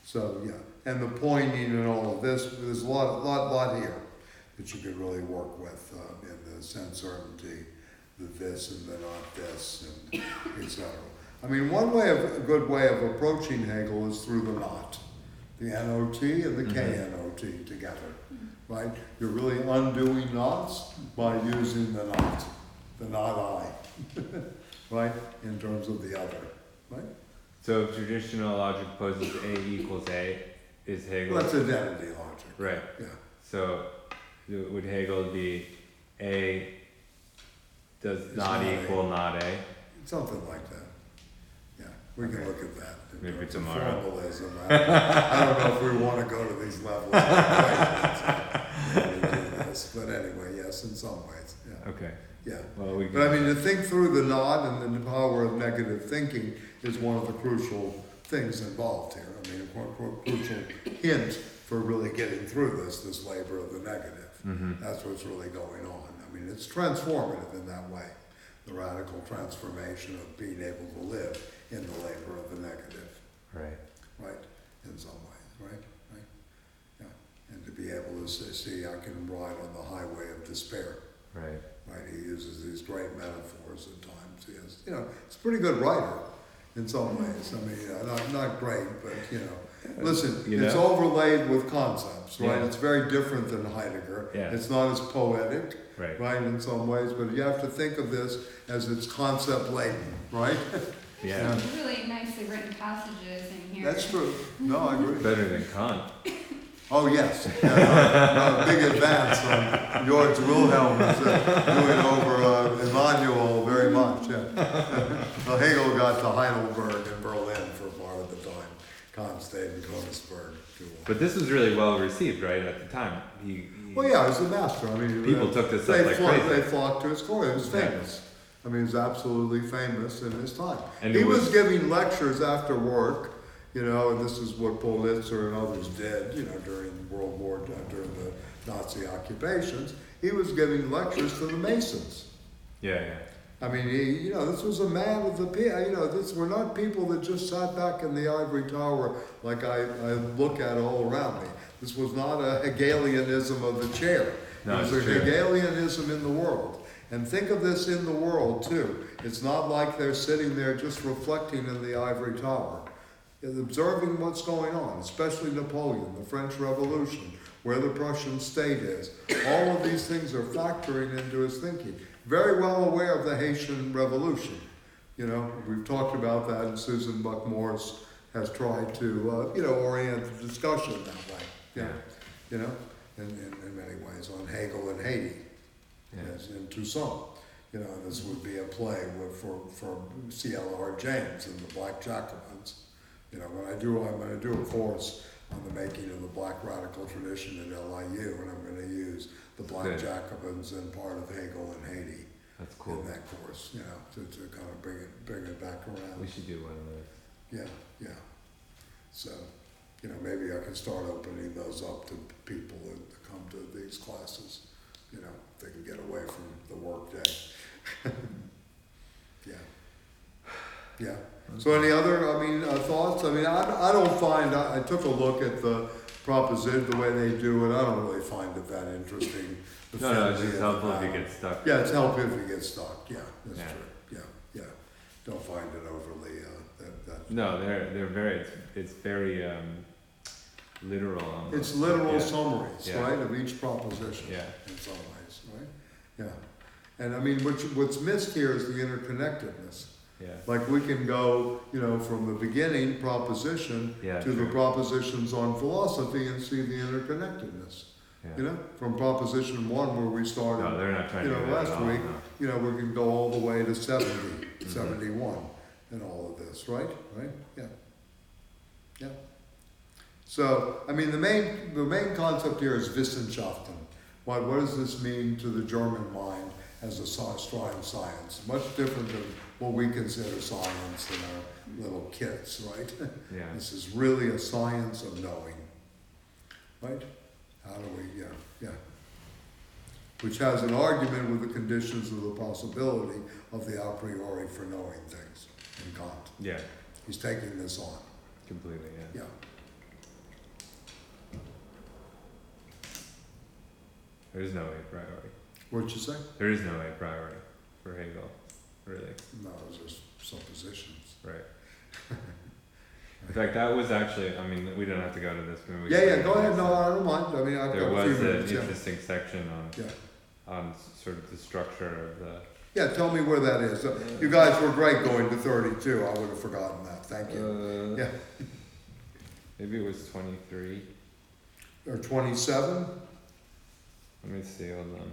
So and the pointing and all of this, there's a lot here that you could really work with in the sense certainty, the this and the not this, and etc. I mean, a good way of approaching Hegel is through the not, the NOT and the KNOT together, right? You're really undoing knots by using the not I, right? In terms of the other, right? So if traditional logic poses A equals A, is Hegel? Well, that's identity logic. Right. Yeah. So would Hegel be A does It's not not equal not A? Something like that. Yeah, we can Okay. look at that. in Maybe terms of tomorrow. Formalism. I don't know if we want to go to these levels. When we do this. But anyway, yes, in some ways. Yeah. Okay. Yeah. Well, we But I mean, to think through the not and the power of negative thinking is one of the crucial things involved here. I mean, a crucial hint for really getting through this labor of the negative. That's what's really going on. I mean, it's transformative in that way. The radical transformation of being able to live in the labor of the negative. Right. Right? In some ways, right? Yeah. And to be able to see, I can ride on the highway of despair. Right. Right? He uses these great metaphors at times. He has, he's a pretty good writer in some ways. I mean, not great, but listen, it's overlaid with concepts, right? Yeah. It's very different than Heidegger. Yeah. It's not as poetic, Right. right, in some ways, but you have to think of this as it's concept laden, right? Yeah. There's really nicely written passages in here. That's true. No, I agree. Better than Kant. Oh, yes. Yeah, big advance on George Wilhelm is doing over Emmanuel very much. Yeah. Well, Hegel got to Heidelberg and Berlin for part of the time. Kant stayed in Königsberg. But this was really well received, right, at the time. Well, yeah, he's a master. I mean, People took this up like crazy. They flocked to his court. It was Yeah. famous. I mean, he was absolutely famous in his time. And he it was was- giving lectures after work, you know, and this is what Pelias and others did, you know, during World War, during the Nazi occupations. He was giving lectures to the Masons. Yeah, yeah. I mean, you know, this was a man of the people. You know, this were not people that just sat back in the ivory tower like I look at all around me. This was not a Hegelianism of the chair. No, it was it's a true. Hegelianism in the world. And think of this in the world too. It's not like they're sitting there just reflecting in the ivory tower. It's observing what's going on, especially Napoleon, the French Revolution, where the Prussian state is. All of these things are factoring into his thinking. Very well aware of the Haitian Revolution. You know, we've talked about that, and Susan Buck-Morss has tried to, you know, orient the discussion that way. Yeah. You know, in many ways, on Hegel and Haiti, as in Toussaint. You know, this would be a play for C.L.R. James and the Black Jacobins. You know, I'm going to do a course on the making of the Black radical tradition at LIU, and I'm going to use the Black Jacobins and part of Hegel and Haiti. That's cool. In that course, you know, to kind of bring it back around. We should do one of those. Yeah, yeah. So, you know, maybe I can start opening those up to people that come to these classes. You know, if they can get away from the work day. Yeah. Yeah. So any other, thoughts? I mean, I don't find, I took a look at the proposition, the way they do it. I don't really find it that interesting. No, it's just helpful if you get stuck. Yeah, it's helpful if you get stuck. Yeah, that's Yeah. true. Yeah, yeah. Don't find it overly, No, they're very, it's very literal. Almost. It's literal Yeah. summaries, Yeah. right, of each proposition. Yeah. In some ways, right? Yeah. And I mean, what's missed here is the interconnectedness. Yeah. Like we can go, you know, from the beginning proposition Yeah, to the true. propositions on philosophy and see the interconnectedness. Yeah. You know, from proposition 1 where we started, No, they're not trying you to know, do that last at all, week, no. you know, we can go all the way to 70, 71 and all of this, right? Right? Yeah. Yeah. So, I mean, the main concept here is Wissenschaften. What does this mean to the German mind as a strong science? Much different than what we consider science in our little kits, right? Yeah. This is really a science of knowing, right? How do we, yeah. Which has an argument with the conditions of the possibility of the a priori for knowing things in Kant. Yeah. He's taking this on. Completely, yeah. Yeah. There is no a priori. What'd you say? There is no a priori for Hegel, really. No, it's just suppositions. Right. In fact, that was actually, I mean, we don't have to go to this. But we Yeah, can go ahead. No, I don't mind. I mean, I've There got a few was an minutes. interesting section on Yeah. sort of the structure of the. Yeah, tell me where that is. You guys were great going to 32. I would have forgotten that. Thank you. Yeah. Maybe it was 23. Or 27? Let me see, hold on.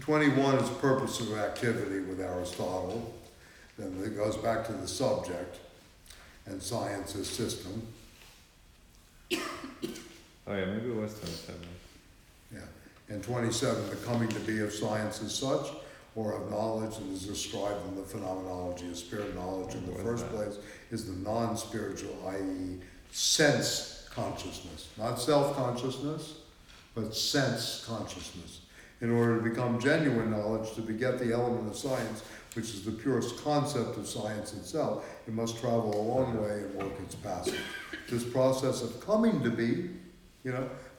21 is purpose of activity with Aristotle. Then it goes back to the subject and science as system. Oh yeah, maybe it was 27. Yeah. And 27, the coming to be of science as such, or of knowledge, and is described in the Phenomenology of spirit knowledge in the What is first that? place, is the non-spiritual, i.e. sense consciousness. Not self-consciousness, but sense consciousness. In order to become genuine knowledge, to beget the element of science, which is the purest concept of science itself, it must travel a long way and work its passage. This process of coming to be,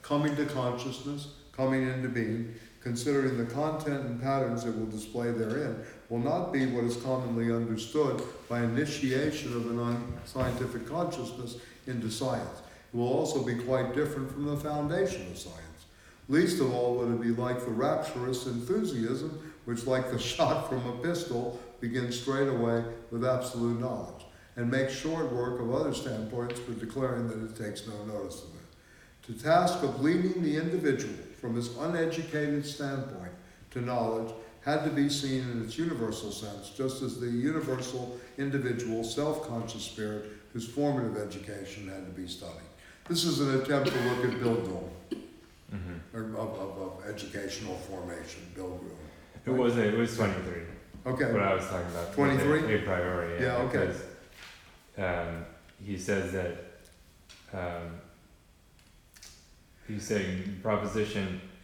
coming to consciousness, coming into being, considering the content and patterns it will display therein, will not be what is commonly understood by initiation of a non-scientific consciousness into science. It will also be quite different from the foundation of science. Least of all would it be like the rapturous enthusiasm, which like the shot from a pistol begins straight away with absolute knowledge, and makes short work of other standpoints, but declaring that it takes no notice of it. The task of leading the individual from his uneducated standpoint to knowledge had to be seen in its universal sense, just as the universal individual self-conscious spirit whose formative education had to be studied. This is an attempt to look at Bildung, of educational formation, Bildung. It was 23. Okay. What I was talking about. 23? A priori. Yeah, okay. Because he says that he's saying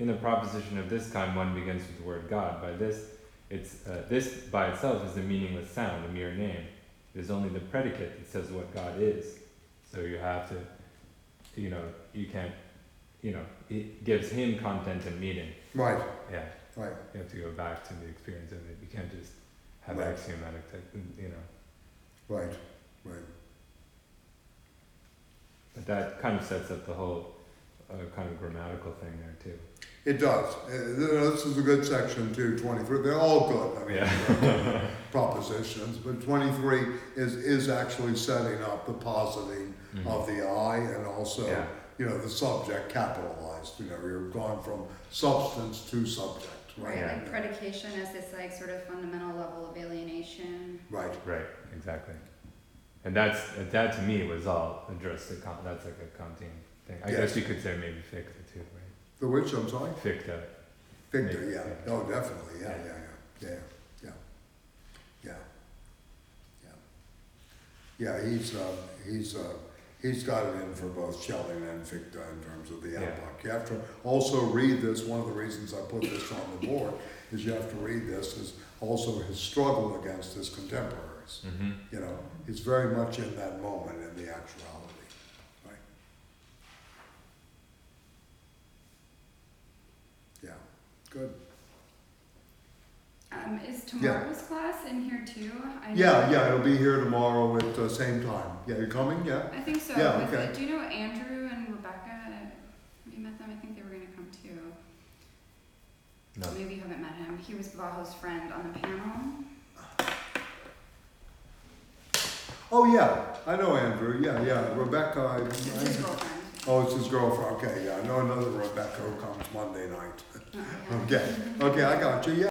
in a proposition of this kind, one begins with the word God. By this, this by itself is a meaningless sound, a mere name. It is only the predicate that says what God is. So you have to, you can't, it gives him content and meaning. Right, Yeah. right. You have to go back to the experience of it. You can't just have Right. axiomatic, Right, right. But that kind of sets up the whole kind of grammatical thing there too. It does. This is a good section too, 23. They're all good, I mean, they're good propositions, but 23 is actually setting up the positing of the I, and also, the subject capitalized. You're gone from substance to subject. Right, like predication as this like sort of fundamental level of alienation. Right. Right, exactly. And that to me was all addressed to Kant. That's like a Kantian thing. I guess you could say maybe Fichte too, right? The which, I'm sorry? Fichte. Victor, Maybe, yeah. Oh, definitely, yeah. He's got it in for both Schelling and Fichte in terms of the epoch. You have to also read this. One of the reasons I put this on the board is you have to read this as also his struggle against his contemporaries. He's very much in that moment in the actuality, right? Yeah, good. Is tomorrow's class in here too? It'll be here tomorrow at the same time. Yeah, you're coming? Yeah? I think so. Yeah, okay. Do you know Andrew and Rebecca? Have you met them? I think they were going to come too. No. Maybe you haven't met him. He was Bajo's friend on the panel. Oh, yeah, I know Andrew. Yeah. Rebecca. It's his girlfriend. Oh, it's his girlfriend. Okay, yeah. I know another Rebecca who comes Monday night. Oh, yeah. Okay, I got you. Yeah.